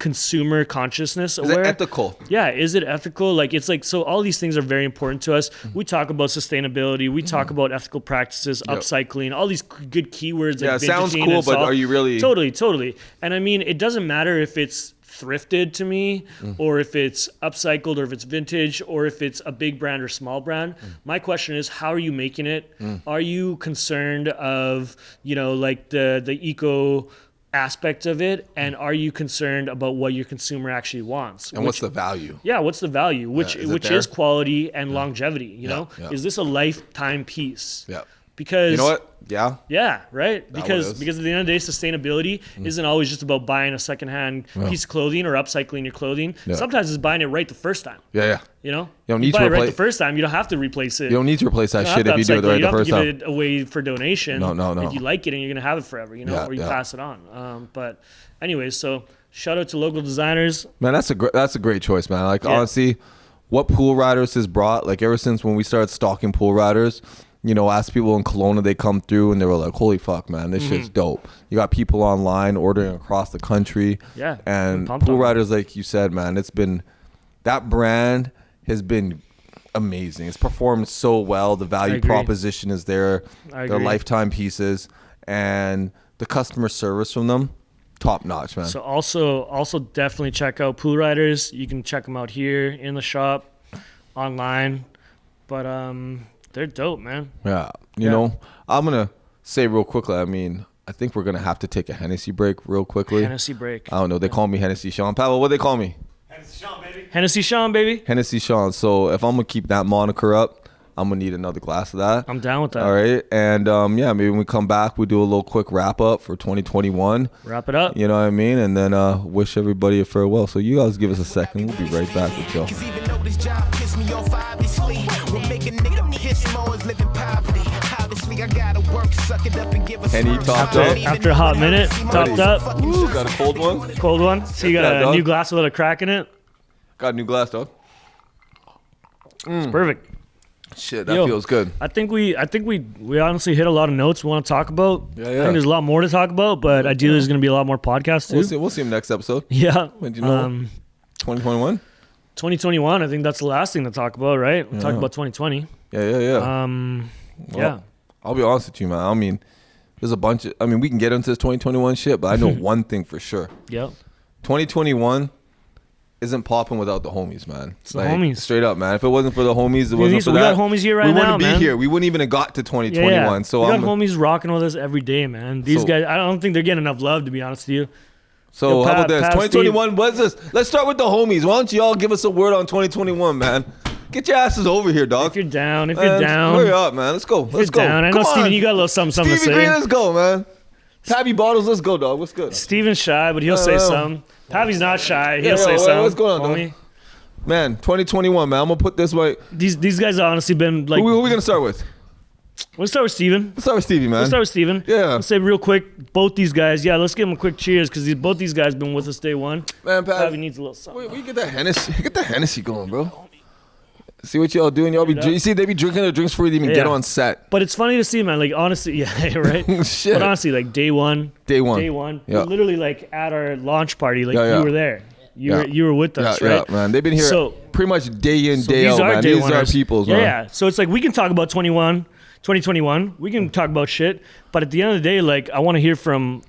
Speaker 3: consumer consciousness
Speaker 2: Is
Speaker 3: aware.
Speaker 2: it ethical?
Speaker 3: Yeah, is it ethical? Like, it's like, so all these things are very important to us. We talk about sustainability, we talk about ethical practices, upcycling, all these good keywords.
Speaker 2: Yeah,
Speaker 3: Like
Speaker 2: it sounds
Speaker 3: vintaging
Speaker 2: cool,
Speaker 3: and
Speaker 2: but
Speaker 3: sol-
Speaker 2: are you really?
Speaker 3: Totally. And I mean, it doesn't matter if it's thrifted to me, or if it's upcycled, or if it's vintage, or if it's a big brand or small brand. My question is, how are you making it? Are you concerned of, you know, like the eco aspect of it, and are you concerned about what your consumer actually wants?
Speaker 2: And what's the value?
Speaker 3: Yeah, what's the value? Which
Speaker 2: is it
Speaker 3: which
Speaker 2: there?
Speaker 3: is quality and longevity, you know?
Speaker 2: yeah.
Speaker 3: Is this a lifetime piece?
Speaker 2: Yeah.
Speaker 3: Because
Speaker 2: You know what? Yeah.
Speaker 3: Yeah, right?
Speaker 2: what it
Speaker 3: Because
Speaker 2: is.
Speaker 3: because at the end of the day, sustainability isn't always just about buying a secondhand piece of clothing or upcycling your clothing.
Speaker 2: Yeah.
Speaker 3: Sometimes it's buying it right the first time.
Speaker 2: Yeah.
Speaker 3: You know?
Speaker 2: You don't need
Speaker 3: buy
Speaker 2: to
Speaker 3: it right
Speaker 2: replace-
Speaker 3: the first time, you don't have to replace it.
Speaker 2: You don't need to replace that
Speaker 3: don't
Speaker 2: shit
Speaker 3: have
Speaker 2: if
Speaker 3: to
Speaker 2: you do it
Speaker 3: upcycle
Speaker 2: right
Speaker 3: You
Speaker 2: the
Speaker 3: don't
Speaker 2: first
Speaker 3: have to
Speaker 2: time.
Speaker 3: give it away for donation.
Speaker 2: No.
Speaker 3: If you like it and you're gonna have it forever, you know,
Speaker 2: Yeah,
Speaker 3: or you
Speaker 2: yeah.
Speaker 3: pass it on. But anyways, so shout out to local designers.
Speaker 2: Man, that's a great choice, man. Like honestly, what Pool Riders has brought, like ever since when we started stalking Pool Riders, you know, ask people in Kelowna, they come through and they were like, holy fuck, man, this shit's dope. You got people online ordering across the country.
Speaker 3: Yeah,
Speaker 2: And
Speaker 3: I'm pumped
Speaker 2: Pool
Speaker 3: on it.
Speaker 2: Riders, like you said, man, that brand has been amazing. It's performed so well. The value
Speaker 3: agree.
Speaker 2: proposition is there.
Speaker 3: I
Speaker 2: They're
Speaker 3: agree.
Speaker 2: lifetime pieces. And the customer service from them, top notch, man.
Speaker 3: So also definitely check out Pool Riders. You can check them out here in the shop, online, but they're dope, man.
Speaker 2: Yeah. You know, I'm going to say real quickly, I mean, I think we're going to have to take a Hennessy break real quickly.
Speaker 3: Hennessy break.
Speaker 2: I don't know. They call me Hennessy Sean. Pavel, what do they call me?
Speaker 3: Hennessy Sean, baby.
Speaker 2: Hennessy Sean. So if I'm going to keep that moniker up, I'm going to need another glass of that.
Speaker 3: I'm down with that.
Speaker 2: All right. And yeah, maybe when we come back, we do a little quick wrap up for 2021.
Speaker 3: Wrap it up.
Speaker 2: You know what I mean? And then wish everybody a farewell. So you guys give us a second. We'll be right back with y'all.
Speaker 1: Cause even though this job piss me off, obviously, what make a nigga piss more is living poverty. Obviously, I gotta work, suck it up and give a
Speaker 2: Henny
Speaker 1: smirk.
Speaker 2: topped
Speaker 1: I
Speaker 2: up.
Speaker 1: don't even
Speaker 3: After a
Speaker 1: know
Speaker 3: hot
Speaker 1: how
Speaker 3: minute,
Speaker 1: to see my
Speaker 3: topped
Speaker 1: face.
Speaker 3: up.
Speaker 1: Fucking
Speaker 2: Ooh, got a cold one.
Speaker 3: Cold one. So you
Speaker 2: Yeah,
Speaker 3: got a
Speaker 2: dog.
Speaker 3: new glass without a crack in it.
Speaker 2: Got a new glass, dog.
Speaker 3: It's perfect.
Speaker 2: Shit, that
Speaker 3: Yo.
Speaker 2: feels good.
Speaker 3: I think we honestly hit a lot of notes we want to talk about.
Speaker 2: Yeah.
Speaker 3: I think there's a lot more to talk about, but ideally there's going to be a lot more podcasts too.
Speaker 2: We'll see him next episode.
Speaker 3: Yeah.
Speaker 2: When do you know? 2021?
Speaker 3: 2021, I think that's the last thing to talk about, right? We'll talk about 2020.
Speaker 2: Yeah.
Speaker 3: Yeah.
Speaker 2: I'll be honest with you, man. I mean, there's a bunch of, I mean, we can get into this 2021 shit, but I know one thing for sure.
Speaker 3: Yep.
Speaker 2: 2021 isn't popping without the homies, man.
Speaker 3: It's the homies.
Speaker 2: Straight up, man. If it wasn't for the homies, it wasn't for
Speaker 3: we
Speaker 2: that.
Speaker 3: got homies here right
Speaker 2: we
Speaker 3: now,
Speaker 2: wouldn't be
Speaker 3: man.
Speaker 2: here. We wouldn't even have got to 2021.
Speaker 3: Yeah.
Speaker 2: So
Speaker 3: we got
Speaker 2: I'm
Speaker 3: homies rocking with us every day, man. These
Speaker 2: So-
Speaker 3: guys, I don't think they're getting enough love, to be honest with you.
Speaker 2: So
Speaker 3: Yo,
Speaker 2: how about this?
Speaker 3: Pat,
Speaker 2: 2021, what's this? Let's start with the homies. Why don't you all give us a word on 2021, man? Get your asses over here, dog.
Speaker 3: If you're down,
Speaker 2: Man, hurry up, man. Let's go.
Speaker 3: If
Speaker 2: Let's
Speaker 3: you're
Speaker 2: go.
Speaker 3: down. I know,
Speaker 2: Come
Speaker 3: Steven,
Speaker 2: on.
Speaker 3: you got a little something to
Speaker 2: Stevie
Speaker 3: say.
Speaker 2: Green, let's go, man. Tabby Bottles, let's go, dog. What's good?
Speaker 3: Steven's shy, but he'll say something. Pavy's not shy. He'll say
Speaker 2: yo,
Speaker 3: something.
Speaker 2: what's going on, dog?
Speaker 3: homie.
Speaker 2: Man, 2021, man. I'm going to put this way.
Speaker 3: These guys have honestly been like.
Speaker 2: Who we going to start with?
Speaker 3: Let's start with Steven.
Speaker 2: Let's start with Stevie, man.
Speaker 3: Let's start with Steven.
Speaker 2: Yeah.
Speaker 3: Let's say real quick, both these guys. Yeah, let's give them a quick cheers because both these guys been with us day one.
Speaker 2: Man, Pat,
Speaker 3: Pavy needs a little something.
Speaker 2: we get that Hennessy. Get the Hennessy going, bro. See what y'all doing? Y'all be you see they be drinking their drinks before you even get
Speaker 3: Yeah.
Speaker 2: on set.
Speaker 3: But it's funny to see, man. Like honestly, yeah, right.
Speaker 2: Shit.
Speaker 3: But honestly, like day one.
Speaker 2: Day one.
Speaker 3: You're literally like at our launch party. Like
Speaker 2: Yeah.
Speaker 3: you were there. You were with us, right?
Speaker 2: Yeah, man. They've been here
Speaker 3: So-
Speaker 2: pretty much day in,
Speaker 3: So
Speaker 2: day
Speaker 3: these
Speaker 2: out,
Speaker 3: are
Speaker 2: man.
Speaker 3: day
Speaker 2: These are
Speaker 3: oneers.
Speaker 2: people's,
Speaker 3: yeah,
Speaker 2: man.
Speaker 3: Yeah. So it's like we can talk about 2021. We can talk about shit. But at the end of the day, like I want to hear from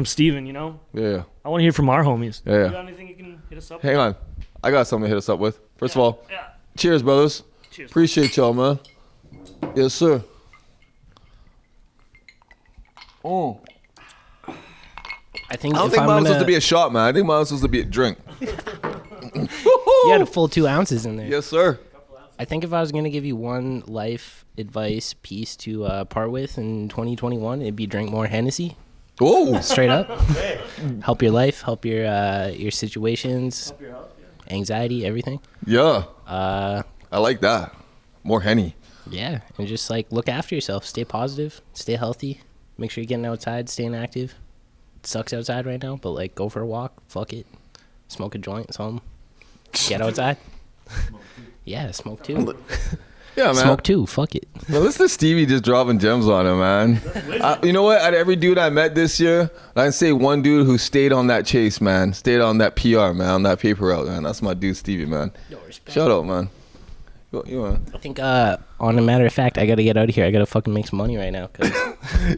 Speaker 3: Steven, you know?
Speaker 2: Yeah.
Speaker 3: I want to hear from our homies.
Speaker 2: Yeah.
Speaker 3: You got anything you can hit us up
Speaker 2: Hang on. I got something to hit us up with. First of all,
Speaker 3: Yeah.
Speaker 2: cheers, brothers.
Speaker 3: Cheers.
Speaker 2: Appreciate y'all, man. Yes, sir. Oh.
Speaker 4: I think
Speaker 2: I don't
Speaker 4: if
Speaker 2: think
Speaker 4: I'm
Speaker 2: mine was supposed
Speaker 4: gonna,
Speaker 2: to be a shot, man. I think mine was supposed to be a drink.
Speaker 4: you had a full 2 ounces in there.
Speaker 2: Yes, sir.
Speaker 4: I think if I was gonna give you one life advice piece to part with in 2021, it'd be drink more Hennessy.
Speaker 2: Oh.
Speaker 4: Straight up, help your life, help your situations, anxiety, everything.
Speaker 2: Yeah.
Speaker 4: Uh,
Speaker 2: I like that. More Henny.
Speaker 4: yeah, and just like look after yourself, stay positive, stay healthy, make sure you're getting outside, staying active. It sucks outside right now, but like go for a walk, fuck it, smoke a joint, something, get outside. Yeah, smoke too.
Speaker 2: Yeah, man.
Speaker 4: Smoke too. Fuck it.
Speaker 2: Well, listen to Stevie just dropping gems on him, man. You know what? Out of every dude I met this year, I can say one dude who stayed on that chase, man. Stayed on that PR, man. On that paper route, man. That's my dude, Stevie, man. Shout out, man. You
Speaker 4: I think, on a matter of fact, I gotta get out of here. I gotta fucking make some money right now.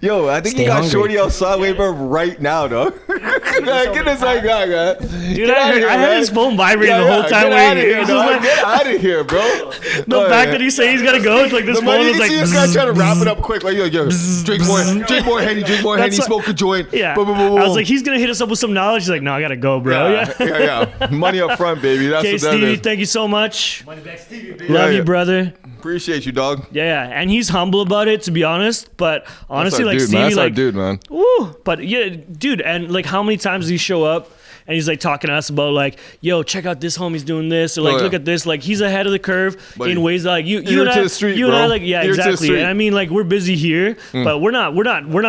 Speaker 2: Yo, I think
Speaker 4: Stay
Speaker 2: you got
Speaker 4: hungry.
Speaker 2: Shorty outside waiting for him right now, dog. Get this like that, man.
Speaker 3: Dude, I had his phone vibrating the whole time.
Speaker 2: Get out of here, bro.
Speaker 3: The fact that he's saying he's gotta go, it's like this phone is like.
Speaker 2: This guy trying to wrap it up quick. Like, yo, drink more Henny, smoke a joint.
Speaker 3: Yeah.
Speaker 2: Boom, boom, boom,
Speaker 3: I was
Speaker 2: boom.
Speaker 3: like, he's gonna hit us up with some knowledge. He's like, no, I gotta go, bro.
Speaker 2: Yeah. Money up front, baby. That's
Speaker 3: Okay,
Speaker 2: what that
Speaker 3: Stevie,
Speaker 2: is.
Speaker 3: thank you so much.
Speaker 5: Money back Stevie, baby.
Speaker 3: Love
Speaker 2: Yeah.
Speaker 3: you, brother.
Speaker 2: Appreciate you, dog.
Speaker 3: Yeah, and he's humble about it, to be honest. But honestly, like
Speaker 2: dude, man.
Speaker 3: Stevie,
Speaker 2: That's our
Speaker 3: like,
Speaker 2: dude, man.
Speaker 3: woo. But yeah, dude, and like, how many times does he show up? And he's like talking to us about like, yo, check out this homie's doing this, or like,
Speaker 2: yeah.
Speaker 3: look at this. Like, he's ahead of the curve
Speaker 2: Buddy.
Speaker 3: in ways that, like you
Speaker 2: Ear
Speaker 3: and
Speaker 2: to
Speaker 3: I,
Speaker 2: the street,
Speaker 3: you and I,
Speaker 2: bro.
Speaker 3: like, yeah,
Speaker 2: Ear to the
Speaker 3: exactly.
Speaker 2: street.
Speaker 3: And I mean, like, we're busy here, but we're not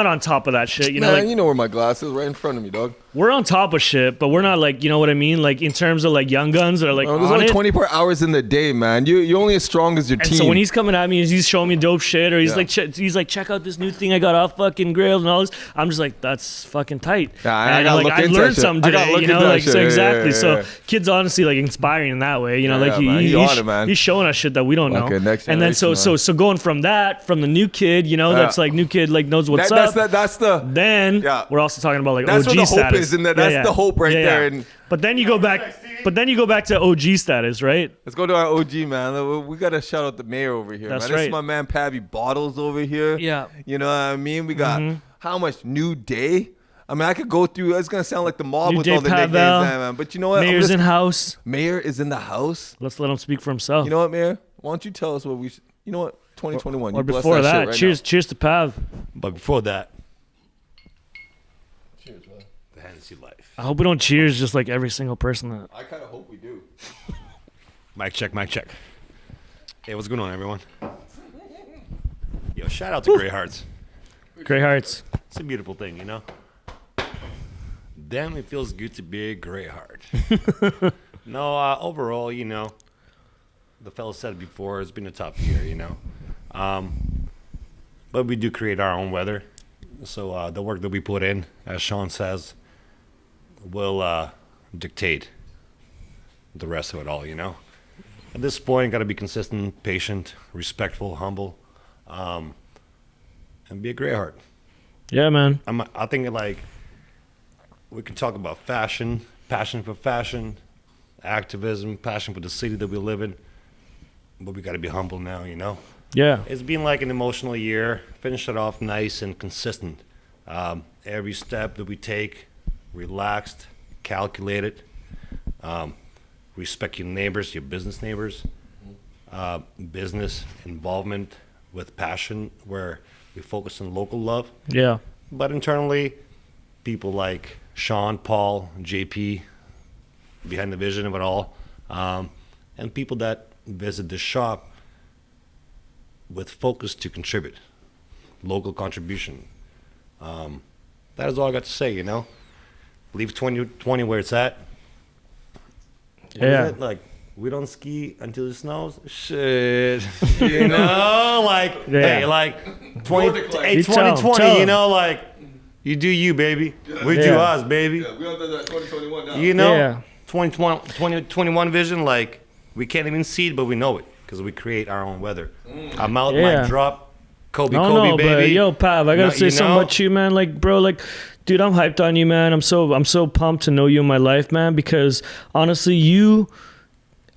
Speaker 3: on top of that shit. You know,
Speaker 2: Man,
Speaker 3: like
Speaker 2: you know where my glass is, right in front of me, dog.
Speaker 3: we're on top of shit, but we're not like, you know what I mean? Like in terms of like young guns that are like
Speaker 2: There's
Speaker 3: on
Speaker 2: only
Speaker 3: it.
Speaker 2: 24 hours in the day, man. You're only as strong as your
Speaker 3: And
Speaker 2: team.
Speaker 3: so when he's coming at me and he's showing me dope shit, or he's
Speaker 2: Yeah.
Speaker 3: like, he's like, check out this new thing I got off fucking Grail and all this. I'm just like, that's fucking tight.
Speaker 2: Yeah, I
Speaker 3: and
Speaker 2: gotta
Speaker 3: like,
Speaker 2: look
Speaker 3: I
Speaker 2: into
Speaker 3: learned
Speaker 2: that shit.
Speaker 3: something
Speaker 2: I gotta
Speaker 3: today,
Speaker 2: look
Speaker 3: you know,
Speaker 2: into that
Speaker 3: like
Speaker 2: shit.
Speaker 3: so
Speaker 2: Yeah,
Speaker 3: exactly.
Speaker 2: yeah,
Speaker 3: So
Speaker 2: yeah.
Speaker 3: kids honestly like inspiring in that way, you know,
Speaker 2: Yeah,
Speaker 3: like
Speaker 2: man. He on it, man.
Speaker 3: he's showing us shit that we don't know.
Speaker 2: Okay, next
Speaker 3: and then so
Speaker 2: generation,
Speaker 3: going from the new kid, you know, that's like new kid like knows what's up.
Speaker 2: That's the
Speaker 3: Then
Speaker 2: Yeah.
Speaker 3: we're also talking about like
Speaker 2: That's
Speaker 3: OG
Speaker 2: where the hope
Speaker 3: status.
Speaker 2: is in there. That's the hope right there. And
Speaker 3: But then you go back to OG status, right?
Speaker 2: let's go to our OG, man. We gotta shout out the mayor over here,
Speaker 3: That's
Speaker 2: man. This
Speaker 3: right.
Speaker 2: is my man Pabby Bottles over here.
Speaker 3: Yeah.
Speaker 2: You know what I mean? We got how much New Day? I mean, I could go through. It's gonna sound like the mob
Speaker 3: New
Speaker 2: with
Speaker 3: Day
Speaker 2: all the nicknames,
Speaker 3: Pavel.
Speaker 2: man. But you know what?
Speaker 3: Mayor's in house.
Speaker 2: Mayor is in the house.
Speaker 3: Let's let him speak for himself.
Speaker 2: You know what, Mayor? Why don't you tell us what we? You know what? 2021.
Speaker 3: or
Speaker 2: you bless
Speaker 3: before that,
Speaker 2: shit right
Speaker 3: cheers to Pav.
Speaker 5: But before that, cheers, man. The Hennessy life.
Speaker 3: I hope we don't cheers just like every single person that.
Speaker 2: now. I kind of hope we do.
Speaker 5: Mic check, mic check. Hey, what's going on, everyone? Yo, shout out to Grey Hearts.
Speaker 3: Great hearts.
Speaker 5: It's a beautiful thing, you know? Damn, it feels good to be a Grey Heart. No, overall, you know, the fellas said it before, it's been a tough year, you know? But we do create our own weather. So the work that we put in, as Sean says, will dictate the rest of it all, you know? At this point, got to be consistent, patient, respectful, humble, and be a Grey Heart.
Speaker 3: Yeah, man.
Speaker 5: I think like we can talk about fashion, passion for fashion, activism, passion for the city that we live in, but we got to be humble now, you know?
Speaker 3: Yeah.
Speaker 5: It's been like an emotional year. Finish it off nice and consistent. Every step that we take, relaxed, calculated. Respect your neighbors, your business neighbors. Business involvement with passion, where we focus on local love.
Speaker 3: Yeah.
Speaker 5: But internally, people like Sean, Paul, JP, behind the vision of it all, and people that visit the shop with focus to contribute, local contribution. That is all I got to say, you know? Leave 2020 where it's at. What
Speaker 3: Yeah.
Speaker 5: is it? Like, we don't ski until it snows? Shit. You know? Like, hey, like,
Speaker 3: You
Speaker 5: 2020,
Speaker 3: tell
Speaker 5: you
Speaker 3: 'em.
Speaker 5: know? Like, you do you, baby. We do
Speaker 3: Yeah.
Speaker 5: us, baby.
Speaker 2: We don't do that 2021 now.
Speaker 5: You know?
Speaker 3: Yeah.
Speaker 5: 2021 vision, like, we can't even see it, but we know it because we create our own weather. I'm out,
Speaker 3: Yeah.
Speaker 5: mic drop. Kobe,
Speaker 3: No,
Speaker 5: baby.
Speaker 3: but yo, Pav, I gotta
Speaker 5: No,
Speaker 3: say
Speaker 5: you
Speaker 3: something
Speaker 5: know?
Speaker 3: about you, man. Like, bro, like, dude, I'm hyped on you, man. I'm so pumped to know you in my life, man. Because honestly, you,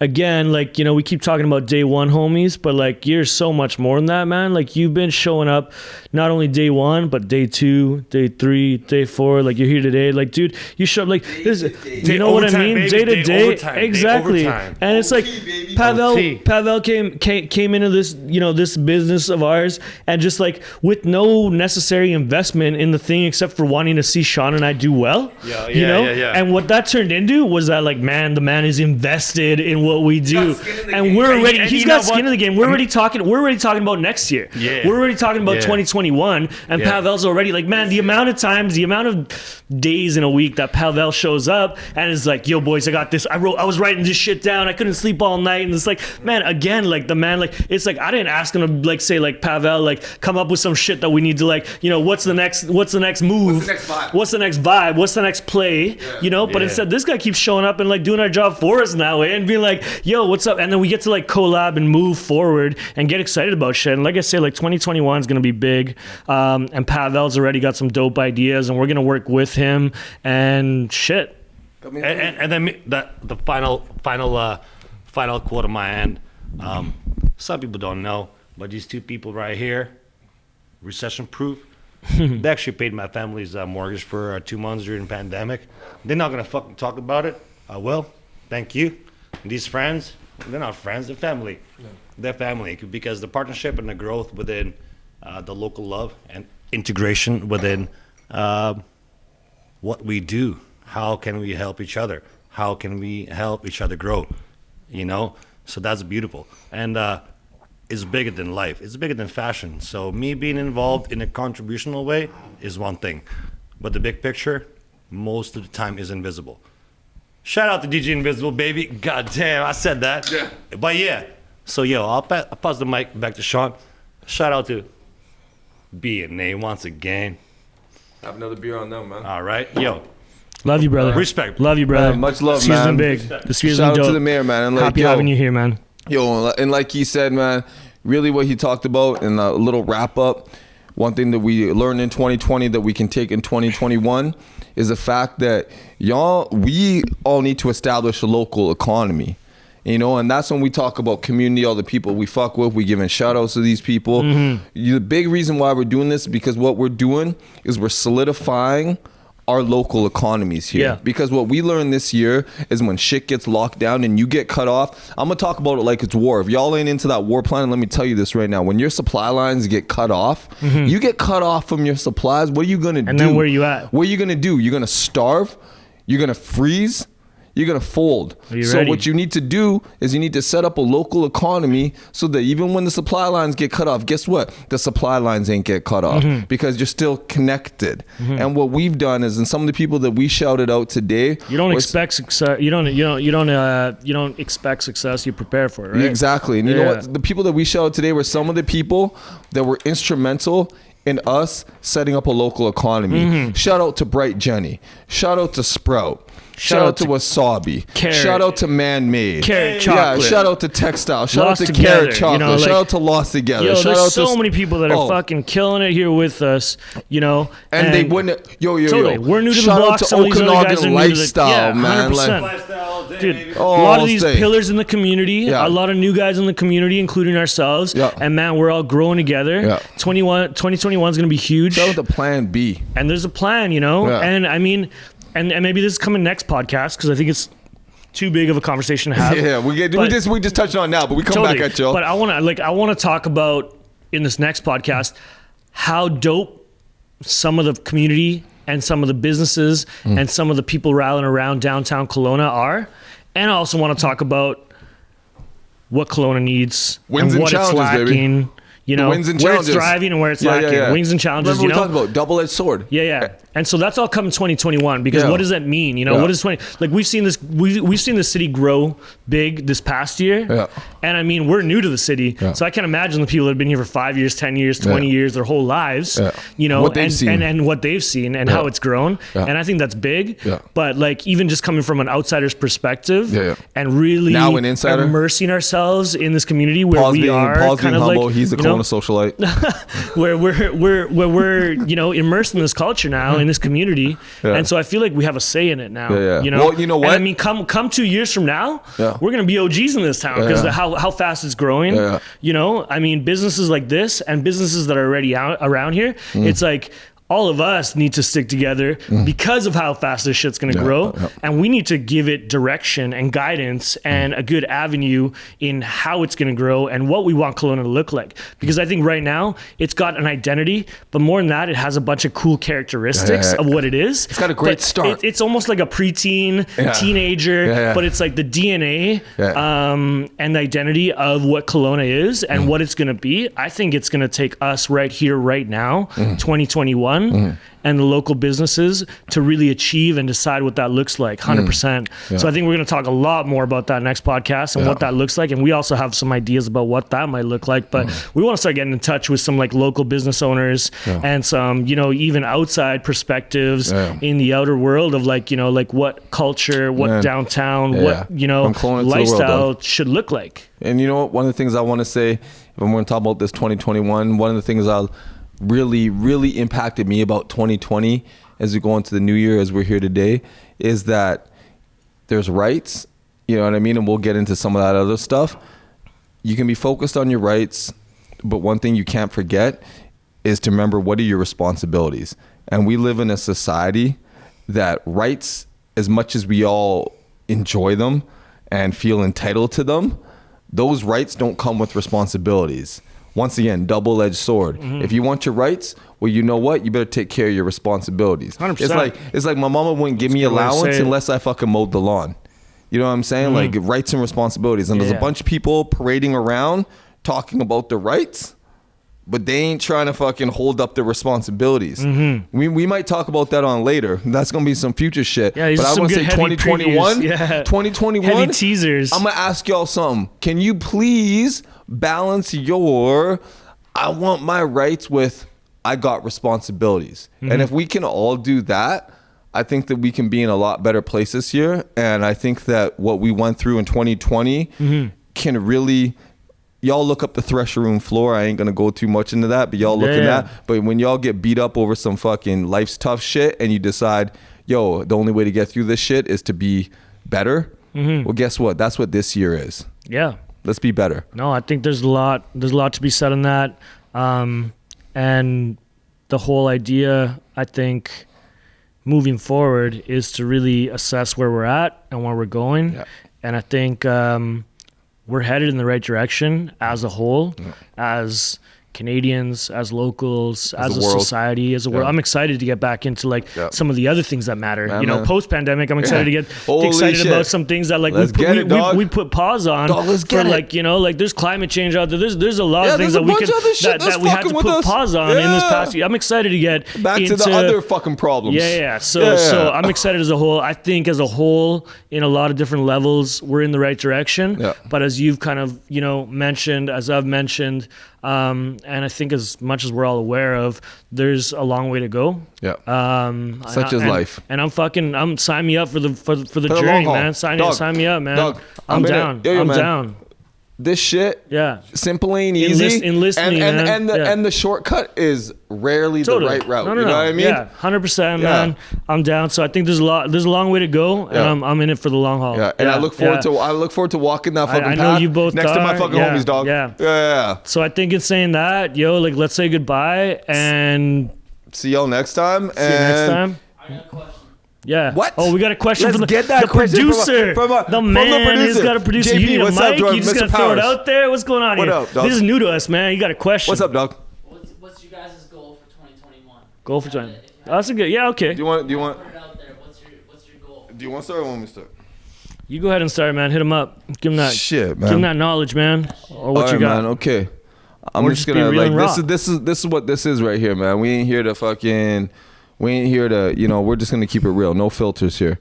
Speaker 3: again, like, you know, we keep talking about day one homies, but like, you're so much more than that, man. Like, you've been showing up not only day one, but day 2, day 3, day 4. Like, you're here today. Like, dude, you show up like this. You know what I
Speaker 5: overtime,
Speaker 3: mean?
Speaker 5: baby.
Speaker 3: Day to
Speaker 5: Day
Speaker 3: day,
Speaker 5: overtime, day
Speaker 3: exactly.
Speaker 5: overtime.
Speaker 3: And it's like
Speaker 2: baby.
Speaker 5: OT.
Speaker 3: Pavel came into this, you know, this business of ours, and just like with no necessary investment in the thing except for wanting to see Sean and I do well.
Speaker 5: Yeah,
Speaker 3: you
Speaker 5: yeah,
Speaker 3: know.
Speaker 5: yeah, yeah.
Speaker 3: And what that turned into was that, like, man, the man is invested in in what we do, and we're already.
Speaker 5: And
Speaker 3: He's
Speaker 5: you know
Speaker 3: got skin
Speaker 5: what?
Speaker 3: in the game. We're already talking. We're already talking about next year.
Speaker 5: Yeah.
Speaker 3: We're already talking about
Speaker 5: Yeah.
Speaker 3: 2021, and
Speaker 5: Yeah.
Speaker 3: Pavel's already like, man, the amount of times, the amount of days in a week that Pavel shows up and is like, yo, boys, I got this. I was writing this shit down. I couldn't sleep all night, and it's like, man, again, like the man, like it's like I didn't ask him to like say like Pavel, like come up with some shit that we need to like, you know, what's the next move?
Speaker 2: What's the next vibe?
Speaker 3: What's the next vibe? What's the next play? You know, but
Speaker 5: Yeah.
Speaker 3: instead this guy keeps showing up and like doing our job for us now and being like, yo, what's up? And then we get to like collab and move forward and get excited about shit. And like I say, like 2021 is going to be big. And Pavel's already got some dope ideas and we're going to work with him and shit.
Speaker 5: And then the final quote of my end. Some people don't know, but these two people right here, recession proof. They actually paid my family's mortgage for 2 months during the pandemic. They're not gonna fucking talk about it. I will. Thank you. And these friends, they're not friends. They're family. Yeah. They're family because the partnership and the growth within the local love and integration within what we do. How can we help each other? How can we help each other grow? You know, so that's beautiful. And it's bigger than life. It's bigger than fashion. So me being involved in a contributional way is one thing, but the big picture, most of the time, is invisible. Shout out to DJ Invisible, baby. God damn, I said that. Yeah. But yeah. So yo, I'll pass the mic back to Sean. Shout out to B and A once again.
Speaker 2: Have another beer on them, man.
Speaker 5: All right, yo.
Speaker 3: Love you, brother.
Speaker 5: Respect.
Speaker 3: Love you, brother.
Speaker 2: Much love,
Speaker 3: This year's
Speaker 2: man.
Speaker 3: been big. This year's
Speaker 2: Shout
Speaker 3: been
Speaker 2: out
Speaker 3: dope.
Speaker 2: to the mayor, man. And like,
Speaker 3: Happy having you here, man.
Speaker 2: Yo, and like he said, man, really what he talked about in a little wrap up, one thing that we learned in 2020 that we can take in 2021 is the fact that we all need to establish a local economy. You know, and that's when we talk about community, all the people we fuck with, we giving shout outs to these people. The big reason why we're doing this is because what we're doing is we're solidifying our local economies here.
Speaker 3: Yeah.
Speaker 2: Because what we learned this year is when shit gets locked down and you get cut off, I'm gonna talk about it like it's war. If y'all ain't into that war plan, let me tell you this right now. When your supply lines get cut off, you get cut off from your supplies, what are you gonna do?
Speaker 3: And then where you at?
Speaker 2: What are you gonna do? You're gonna starve? You're gonna freeze? You're gonna fold. So
Speaker 3: ready?
Speaker 2: what you need to do is you need to set up a local economy so that even when the supply lines get cut off, guess what? The supply lines ain't get cut off because you're still connected. And what we've done is, and some of the people that we shouted out today,
Speaker 3: You don't expect success. You don't expect success. You prepare for it, right?
Speaker 2: Exactly. And you know
Speaker 3: Yeah.
Speaker 2: what? The people that we shouted today were some of the people that were instrumental in us setting up a local economy. Shout out to Bright Jenny. Shout out to Sprout. Shout out to Wasabi.
Speaker 3: Carrot.
Speaker 2: Shout out to Man Made.
Speaker 3: Carrot
Speaker 2: Yeah,
Speaker 3: chocolate.
Speaker 2: shout out to Textile. Shout
Speaker 3: Lost
Speaker 2: out to
Speaker 3: Together,
Speaker 2: Carrot Chocolate.
Speaker 3: you know,
Speaker 2: Shout
Speaker 3: like-
Speaker 2: out to Lost Together.
Speaker 3: Yo,
Speaker 2: Shout out
Speaker 3: there's
Speaker 2: to
Speaker 3: so many people that are fucking killing it here with us, you know.
Speaker 2: And they wouldn't.
Speaker 3: Totally. We're new to the
Speaker 2: Shout
Speaker 3: block.
Speaker 2: out to
Speaker 3: Some of these other guys
Speaker 2: Okanagan
Speaker 3: are new to the
Speaker 2: lifestyle,
Speaker 3: yeah,
Speaker 2: man.
Speaker 3: 100%.
Speaker 2: Like,
Speaker 3: Dude,
Speaker 2: Oh,
Speaker 3: a lot of these
Speaker 2: stay.
Speaker 3: pillars in the community,
Speaker 2: Yeah.
Speaker 3: a lot of new guys in the community, including ourselves.
Speaker 2: Yeah.
Speaker 3: And man, we're all growing together.
Speaker 2: Yeah.
Speaker 3: 2021 is going to be huge.
Speaker 2: shout out to Plan B.
Speaker 3: And there's a plan, you know.
Speaker 2: Yeah.
Speaker 3: And I mean, and maybe this is coming next podcast because I think it's too big of a conversation to have.
Speaker 2: Yeah, we just touched on it now, but we come
Speaker 3: Totally.
Speaker 2: back at y'all.
Speaker 3: But I want to talk about in this next podcast how dope some of the community and some of the businesses and some of the people rallying around downtown Kelowna are. And I also want to talk about what Kelowna needs
Speaker 2: Wins
Speaker 3: and
Speaker 2: and
Speaker 3: what it's
Speaker 2: challenges, baby.
Speaker 3: lacking. You know,
Speaker 2: wins and
Speaker 3: where
Speaker 2: challenges.
Speaker 3: it's thriving and where it's
Speaker 2: Yeah,
Speaker 3: lacking.
Speaker 2: yeah.
Speaker 3: Wings and challenges,
Speaker 2: Remember
Speaker 3: you
Speaker 2: we
Speaker 3: know?
Speaker 2: talked about double-edged sword.
Speaker 3: Yeah. And so that's all coming 2021 because
Speaker 2: Yeah.
Speaker 3: what does that mean? You know,
Speaker 2: Yeah.
Speaker 3: what is 20? Like we've seen this, we've seen the city grow big this past year.
Speaker 2: Yeah.
Speaker 3: And I mean, we're new to the city,
Speaker 2: Yeah.
Speaker 3: so I can't imagine the people that have been here for 5 years, 10 years, 20
Speaker 2: Yeah.
Speaker 3: years, their whole lives.
Speaker 2: Yeah.
Speaker 3: You know,
Speaker 2: What they've seen.
Speaker 3: and what they've seen and
Speaker 2: Yeah.
Speaker 3: how it's grown.
Speaker 2: Yeah.
Speaker 3: And I think that's big.
Speaker 2: Yeah.
Speaker 3: But like even just coming from an outsider's perspective,
Speaker 2: Yeah.
Speaker 3: and really
Speaker 2: Now an insider.
Speaker 3: immersing ourselves in this community where
Speaker 2: Paul's
Speaker 3: we are
Speaker 2: being
Speaker 3: kind of
Speaker 2: humble.
Speaker 3: like
Speaker 2: He's a
Speaker 3: you know,
Speaker 2: Kelowna socialite.
Speaker 3: where we're you know immersed in this culture now in this community,
Speaker 2: Yeah.
Speaker 3: and so I feel like we have a say in it now.
Speaker 2: Yeah.
Speaker 3: You know,
Speaker 2: Well, you know what?
Speaker 3: And I mean, come 2 years from now,
Speaker 2: Yeah.
Speaker 3: we're gonna be OGs in this town because
Speaker 2: Yeah.
Speaker 3: how fast it's growing.
Speaker 2: Yeah.
Speaker 3: You know, I mean, businesses like this and businesses that are already out around here, it's like all of us need to stick together because of how fast this shit's going to grow. And we need to give it direction and guidance and a good avenue in how it's going to grow and what we want Kelowna to look like. Because I think right now it's got an identity, but more than that, it has a bunch of cool characteristics of what it is.
Speaker 2: It's got a great start.
Speaker 3: It's almost like a preteen, teenager, but it's like the DNA and the identity of what Kelowna is and what it's going to be. I think it's going to take us right here, right now, 2021, and the local businesses to really achieve and decide what that looks like, 100%. So I think we're going to talk a lot more about that next podcast and what that looks like. And we also have some ideas about what that might look like. But we want to start getting in touch with some like local business owners and some, you know, even outside perspectives in the outer world of like, you know, like what culture, what downtown, what, you know, lifestyle should look like.
Speaker 2: And you know what? One of the things I want to say, if I'm going to talk about this 2021, one of the things I'll really impacted me about 2020 as we go into the new year, as we're here today, is that there's rights, you know what I mean? And we'll get into some of that other stuff. You can be focused on your rights, but one thing you can't forget is to remember what are your responsibilities. And we live in a society that rights, as much as we all enjoy them and feel entitled to them, those rights don't come with responsibilities. Once again, double-edged sword. If you want your rights, well, you know what? You better take care of your responsibilities.
Speaker 3: 100%.
Speaker 2: It's like my mama wouldn't give me allowance unless I fucking mowed the lawn. You know what I'm saying? Like rights and responsibilities. And there's a bunch of people parading around talking about their rights, but they ain't trying to fucking hold up their responsibilities. We might talk about that on later. That's going to be some future shit.
Speaker 3: Yeah,
Speaker 2: but I want to say 2021, 2021,
Speaker 3: heavy teasers.
Speaker 2: I'm going to ask y'all something. Can you please balance your I want my rights with I got responsibilities? And if we can all do that, I think that we can be in a lot better place this year. And I think that what we went through in 2020 can really, y'all look up the Thresher Room floor. I ain't gonna go too much into that, but y'all look in that. But when y'all get beat up over some fucking life's tough shit and you decide, yo, the only way to get through this shit is to be better, well, guess what? That's what this year is.
Speaker 3: Yeah.
Speaker 2: Let's be better.
Speaker 3: No, I think there's a lot to be said on that. And the whole idea, I think, moving forward is to really assess where we're at and where we're going. Yeah. And I think we're headed in the right direction as a whole, as Canadians, as locals, as a society, as a world. I'm excited to get back into like some of the other things that matter. You know, post-pandemic, I'm excited to get excited about some things that like we put pause on. For like, you know, like there's climate change out there. There's a lot of things that we can that we had to put pause on in this past year. I'm excited to get
Speaker 2: back into the other fucking problems.
Speaker 3: So I'm excited as a whole. I think as a whole, in a lot of different levels, we're in the right direction. Yeah. But as you've kind of, you know, mentioned, as I've mentioned, and I think as much as we're all aware of, there's a long way to go. Yeah.
Speaker 2: Such is life.
Speaker 3: And I'm sign me up for the journey, man. Sign me up, man. Dog, I'm down. I'm down.
Speaker 2: This shit, simple ain't easy.
Speaker 3: Enlist me, man.
Speaker 2: And the shortcut is rarely the right route. No. You know what I mean?
Speaker 3: Yeah, 100%, man. I'm down. So I think there's a long way to go, and I'm in it for the long haul.
Speaker 2: Yeah, and I look forward to walking that fucking path. I know you both next to my fucking homies, dog. Yeah.
Speaker 3: So I think in saying that, like let's say goodbye and
Speaker 2: see y'all next time.
Speaker 3: See you next time.
Speaker 5: I got a question.
Speaker 3: Yeah.
Speaker 2: What?
Speaker 3: Oh, we got a question
Speaker 2: from the
Speaker 3: producer. The man who's got a producer.
Speaker 2: JP,
Speaker 3: you need a
Speaker 2: what's
Speaker 3: mic?
Speaker 2: up,
Speaker 3: You just got to throw it out there? What's going on here?
Speaker 2: What up, dog?
Speaker 3: This is new to us, man. You got a question.
Speaker 2: What's up, dog?
Speaker 6: What's your guys' goal for 2021?
Speaker 3: Goal for 20. That's a good. Yeah, okay.
Speaker 2: Do you want?
Speaker 6: Put it out there. What's your goal?
Speaker 2: Do you want to start or want me to start?
Speaker 3: You go ahead and start, man. Hit him up. Give him that
Speaker 2: shit, man.
Speaker 3: Give him that knowledge, man. Or what
Speaker 2: all
Speaker 3: you got?
Speaker 2: Man, okay. I'm just gonna like this is what this is right here, man. We ain't here to we're just gonna keep it real. No filters here.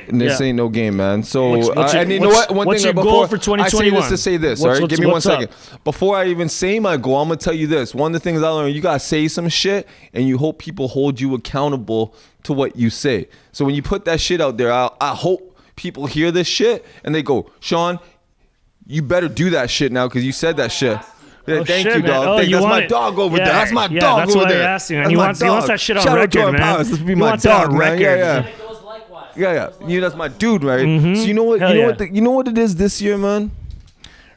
Speaker 2: And this ain't no game, man. So and you know what?
Speaker 3: What's your goal for 2021?
Speaker 2: I say this to say this. All right, give me 1 second. Before I even say my goal, I'm gonna tell you this. One of the things I learned: you gotta say some shit, and you hope people hold you accountable to what you say. So when you put that shit out there, I hope people hear this shit and they go, Sean, you better do that shit now because you said that shit. Yeah, thank you, dog. That's my dog over there. That's my dog over there.
Speaker 3: That's why he wants that shit on record, man.
Speaker 2: This would be my dog, man. Yeah. That's my dude, right? Mm-hmm. So you know what? You know what it is this year, man.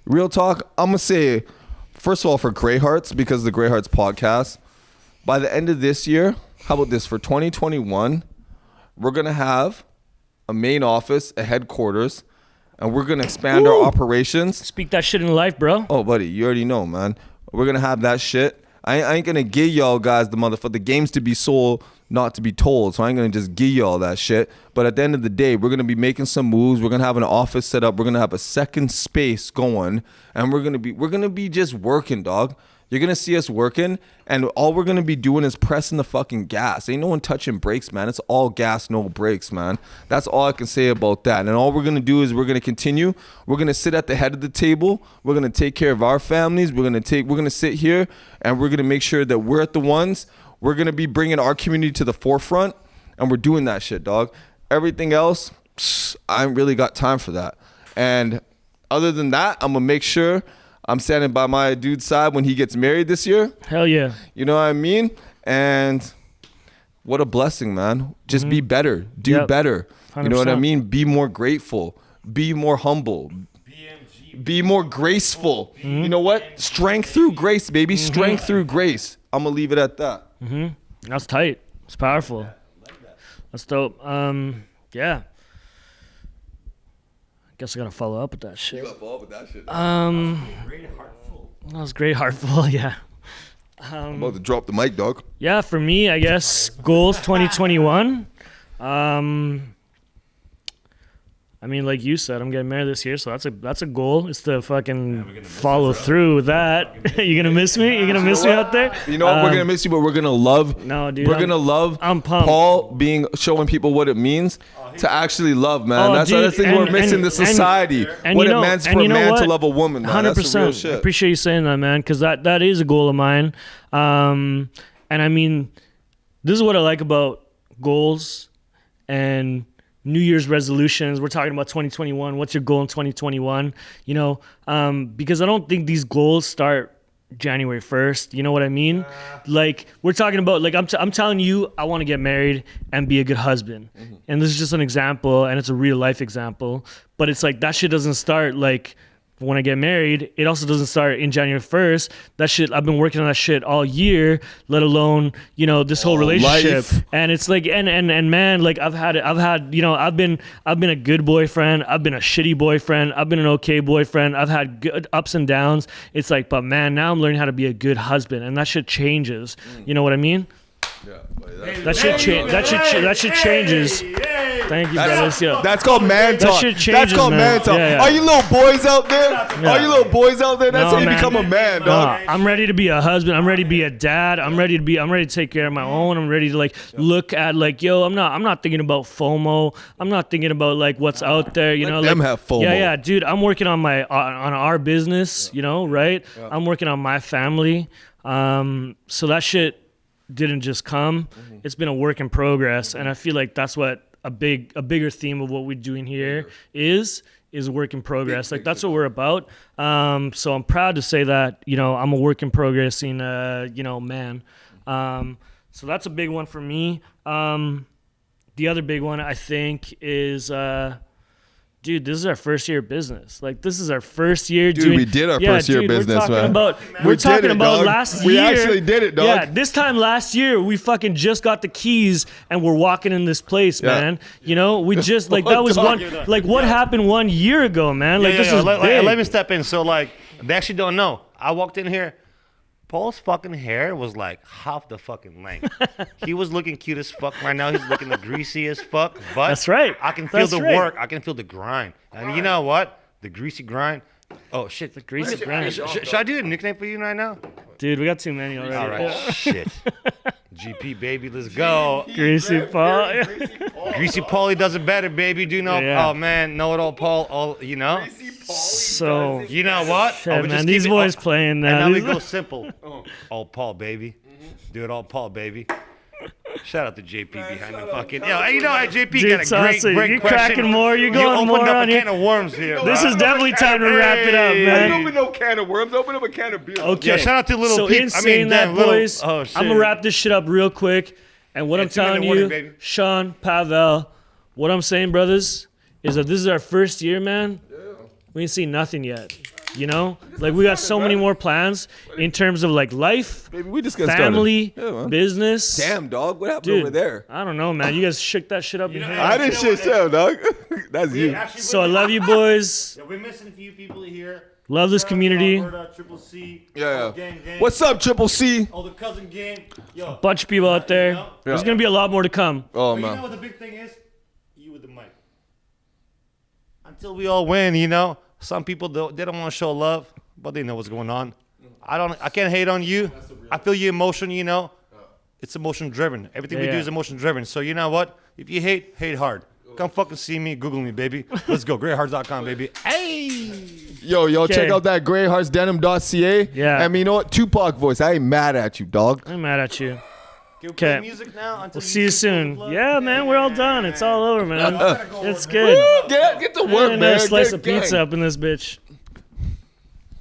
Speaker 2: Real talk. I'm gonna say, first of all, for Grey Hearts, because the Grey Hearts podcast, by the end of this year, how about this? For 2021, we're going to have a main office, a headquarters, and we're going to expand our operations.
Speaker 3: Speak that shit in life, bro.
Speaker 2: Oh, buddy, you already know, man. We're going to have that shit. I ain't going to give y'all guys the games to be sold, not to be told. So I ain't going to just give y'all that shit. But at the end of the day, we're going to be making some moves. We're going to have an office set up. We're going to have a second space going. And we're going to be just working, dog. You're going to see us working, and all we're going to be doing is pressing the fucking gas. Ain't no one touching brakes, man. It's all gas, no brakes, man. That's all I can say about that. And all we're going to do is we're going to continue. We're going to sit at the head of the table. We're going to take care of our families. We're going to sit here, and we're going to make sure that we're at the ones. We're going to be bringing our community to the forefront, and we're doing that shit, dog. Everything else, I ain't really got time for that. And other than that, I'm going to make sure I'm standing by my dude's side when he gets married this year.
Speaker 3: Hell yeah.
Speaker 2: You know what I mean? And what a blessing, man. Just be better. Do better. 100%. You know what I mean? Be more grateful. Be more humble. Be more graceful. You know what? Strength through grace, baby. Strength through grace. I'm going to leave it at that.
Speaker 3: That's tight. It's powerful. That's dope. Yeah. Guess I gotta follow up with that shit.
Speaker 2: You gotta follow up with that shit.
Speaker 3: That was great, heartful. Yeah.
Speaker 2: I'm about to drop the mic, dog.
Speaker 3: Yeah, for me, I guess goals 2021. I mean, like you said, I'm getting married this year, so that's a goal. It's to fucking follow through with that. You gonna miss me? You gonna miss me out there?
Speaker 2: You know what? We're gonna miss you, but we're gonna love.
Speaker 3: No, dude.
Speaker 2: We're gonna love.
Speaker 3: I'm pumped.
Speaker 2: Paul showing people what it means to actually love, man.
Speaker 3: Oh,
Speaker 2: that's
Speaker 3: dude,
Speaker 2: the thing we're missing in society. What it means for a man to love a woman, man. 100%. That's the real shit.
Speaker 3: I appreciate you saying that, man, because that is a goal of mine. And I mean, this is what I like about goals and New Year's resolutions. We're talking about 2021. What's your goal in 2021? You know, because I don't think these goals start January 1st. You know what I mean? Like we're talking about, like I'm telling you, I want to get married and be a good husband. And this is just an example, and it's a real life example. But it's like that shit doesn't start like when I get married. It also doesn't start in January 1st. That shit, I've been working on that shit all year, let alone, you know, this whole relationship.
Speaker 2: Life.
Speaker 3: And it's like, and man, like I've had, you know, I've been a good boyfriend. I've been a shitty boyfriend. I've been an okay boyfriend. I've had good ups and downs. It's like, but man, now I'm learning how to be a good husband, and that shit changes. You know what I mean?
Speaker 2: Yeah,
Speaker 3: that shit changes. Thank you, brothers. Yeah.
Speaker 2: That's called man talk.
Speaker 3: That shit changes,
Speaker 2: That's called man talk.
Speaker 3: Yeah.
Speaker 2: Are you little boys out there?
Speaker 3: Yeah.
Speaker 2: Are you little boys out there? That's
Speaker 3: No,
Speaker 2: how you
Speaker 3: man.
Speaker 2: become a man, dog.
Speaker 3: I'm ready to be a husband. I'm ready to be a dad. I'm ready to take care of my own. I'm ready to like look at like, yo, I'm not thinking about FOMO. I'm not thinking about like what's out there, you know,
Speaker 2: Let them
Speaker 3: like
Speaker 2: have FOMO.
Speaker 3: Yeah, dude, I'm working on on our business, you know, right?
Speaker 2: Yeah.
Speaker 3: I'm working on my family. So that shit didn't just come. It's been a work in progress, and I feel like that's what a bigger theme of what we're doing here is work in progress. Like that's what we're about. So I'm proud to say that, you know, I'm a work in progress in you know, man. So that's a big one for me. The other big one I think is dude, this is our first year of business. Like, this is our first year
Speaker 2: we did our first year of business, man.
Speaker 3: We're talking about last year.
Speaker 2: We actually did it, dog.
Speaker 3: Yeah, this time last year, we fucking just got the keys and we're walking in this place, man. You know, we just, like, that was what happened 1 year ago, man? Like, this is big.
Speaker 5: Let me step in. So, like, they actually don't know. I walked in here. Paul's fucking hair was like half the fucking length. He was looking cute as fuck. Right now, he's looking the greasy as fuck. But
Speaker 3: that's right.
Speaker 5: I can feel work. I can feel the grind. And you know what? The greasy grind. Oh, shit.
Speaker 3: The greasy grind.
Speaker 5: Should I do a nickname for you right now?
Speaker 3: Dude, we got too many already.
Speaker 5: All right. Shit. GP, baby. Let's go.
Speaker 3: Greasy Paul.
Speaker 5: Greasy Paulie does it better, baby. Do you know?
Speaker 3: Yeah.
Speaker 5: Oh, man. Know it all, Paul. All, you know?
Speaker 3: So,
Speaker 5: you know what?
Speaker 3: Shit, man, these boys playing now.
Speaker 5: And now we go simple. All Paul, baby. Do it all Paul, baby. Shout out to JP behind the fucking. Yo, you know, JP
Speaker 3: Dude,
Speaker 5: got a great
Speaker 3: you're
Speaker 5: question.
Speaker 3: cracking more. You're going more
Speaker 5: opened up
Speaker 3: on
Speaker 5: a
Speaker 3: here.
Speaker 5: can of worms here.
Speaker 3: This
Speaker 5: bro.
Speaker 3: is definitely time to wrap it up,
Speaker 2: I
Speaker 3: man.
Speaker 2: didn't open no can of worms. Open up a can of beer.
Speaker 3: Okay.
Speaker 5: Yeah, shout out to little
Speaker 3: so
Speaker 5: peep.
Speaker 3: in saying that, boys, I'm going to wrap this shit up real quick. And what I'm telling you,
Speaker 5: baby.
Speaker 3: Sean, Pavel, what I'm saying, brothers, is that this is our first year, man. We ain't seen nothing yet. You know, like we got so many more plans in terms of like life,
Speaker 2: Baby, we just got
Speaker 3: family,
Speaker 2: started. Yeah, man.
Speaker 3: business.
Speaker 2: Damn, dog. What happened
Speaker 3: Dude,
Speaker 2: over there?
Speaker 3: I don't know, man. You guys shook that shit up in
Speaker 5: know,
Speaker 3: here.
Speaker 2: I didn't shit shit, dog. That's you.
Speaker 5: Actually,
Speaker 3: So I love you, boys.
Speaker 5: Yeah, we're missing a few people here.
Speaker 3: Love this community.
Speaker 5: Alberta, Triple C.
Speaker 2: Yeah.
Speaker 5: Gang.
Speaker 2: What's up, Triple C?
Speaker 5: Oh, the cousin gang. Yo.
Speaker 3: Bunch of people out there.
Speaker 5: know?
Speaker 3: There's gonna be a lot more to come.
Speaker 2: Oh,
Speaker 5: But you know
Speaker 2: man.
Speaker 5: what the big thing is? You with the mic. Until we all win, you know. Some people they don't want to show love, but they know what's going on. I can't hate on you. I feel your emotion, you know. It's emotion driven. Everything we do is emotion driven. So you know what? If you hate hard. Come fucking see me. Google me, baby. Let's go. Greathearts.com, baby. Hey.
Speaker 2: Yo, check
Speaker 3: Okay.
Speaker 2: out that greyheartsdenim.ca.
Speaker 3: Yeah.
Speaker 2: And you know what? Tupac voice. I ain't mad at you, dog.
Speaker 3: I'm mad at you.
Speaker 5: Can we play
Speaker 3: Okay.
Speaker 5: music now? Until
Speaker 3: We'll see you soon. Yeah, man, we're all done. It's all over, man. It's
Speaker 5: Good.
Speaker 3: good.
Speaker 2: Get the work,
Speaker 3: And
Speaker 2: man.
Speaker 3: a slice
Speaker 2: Get
Speaker 3: of pizza
Speaker 2: gang.
Speaker 3: up in this bitch.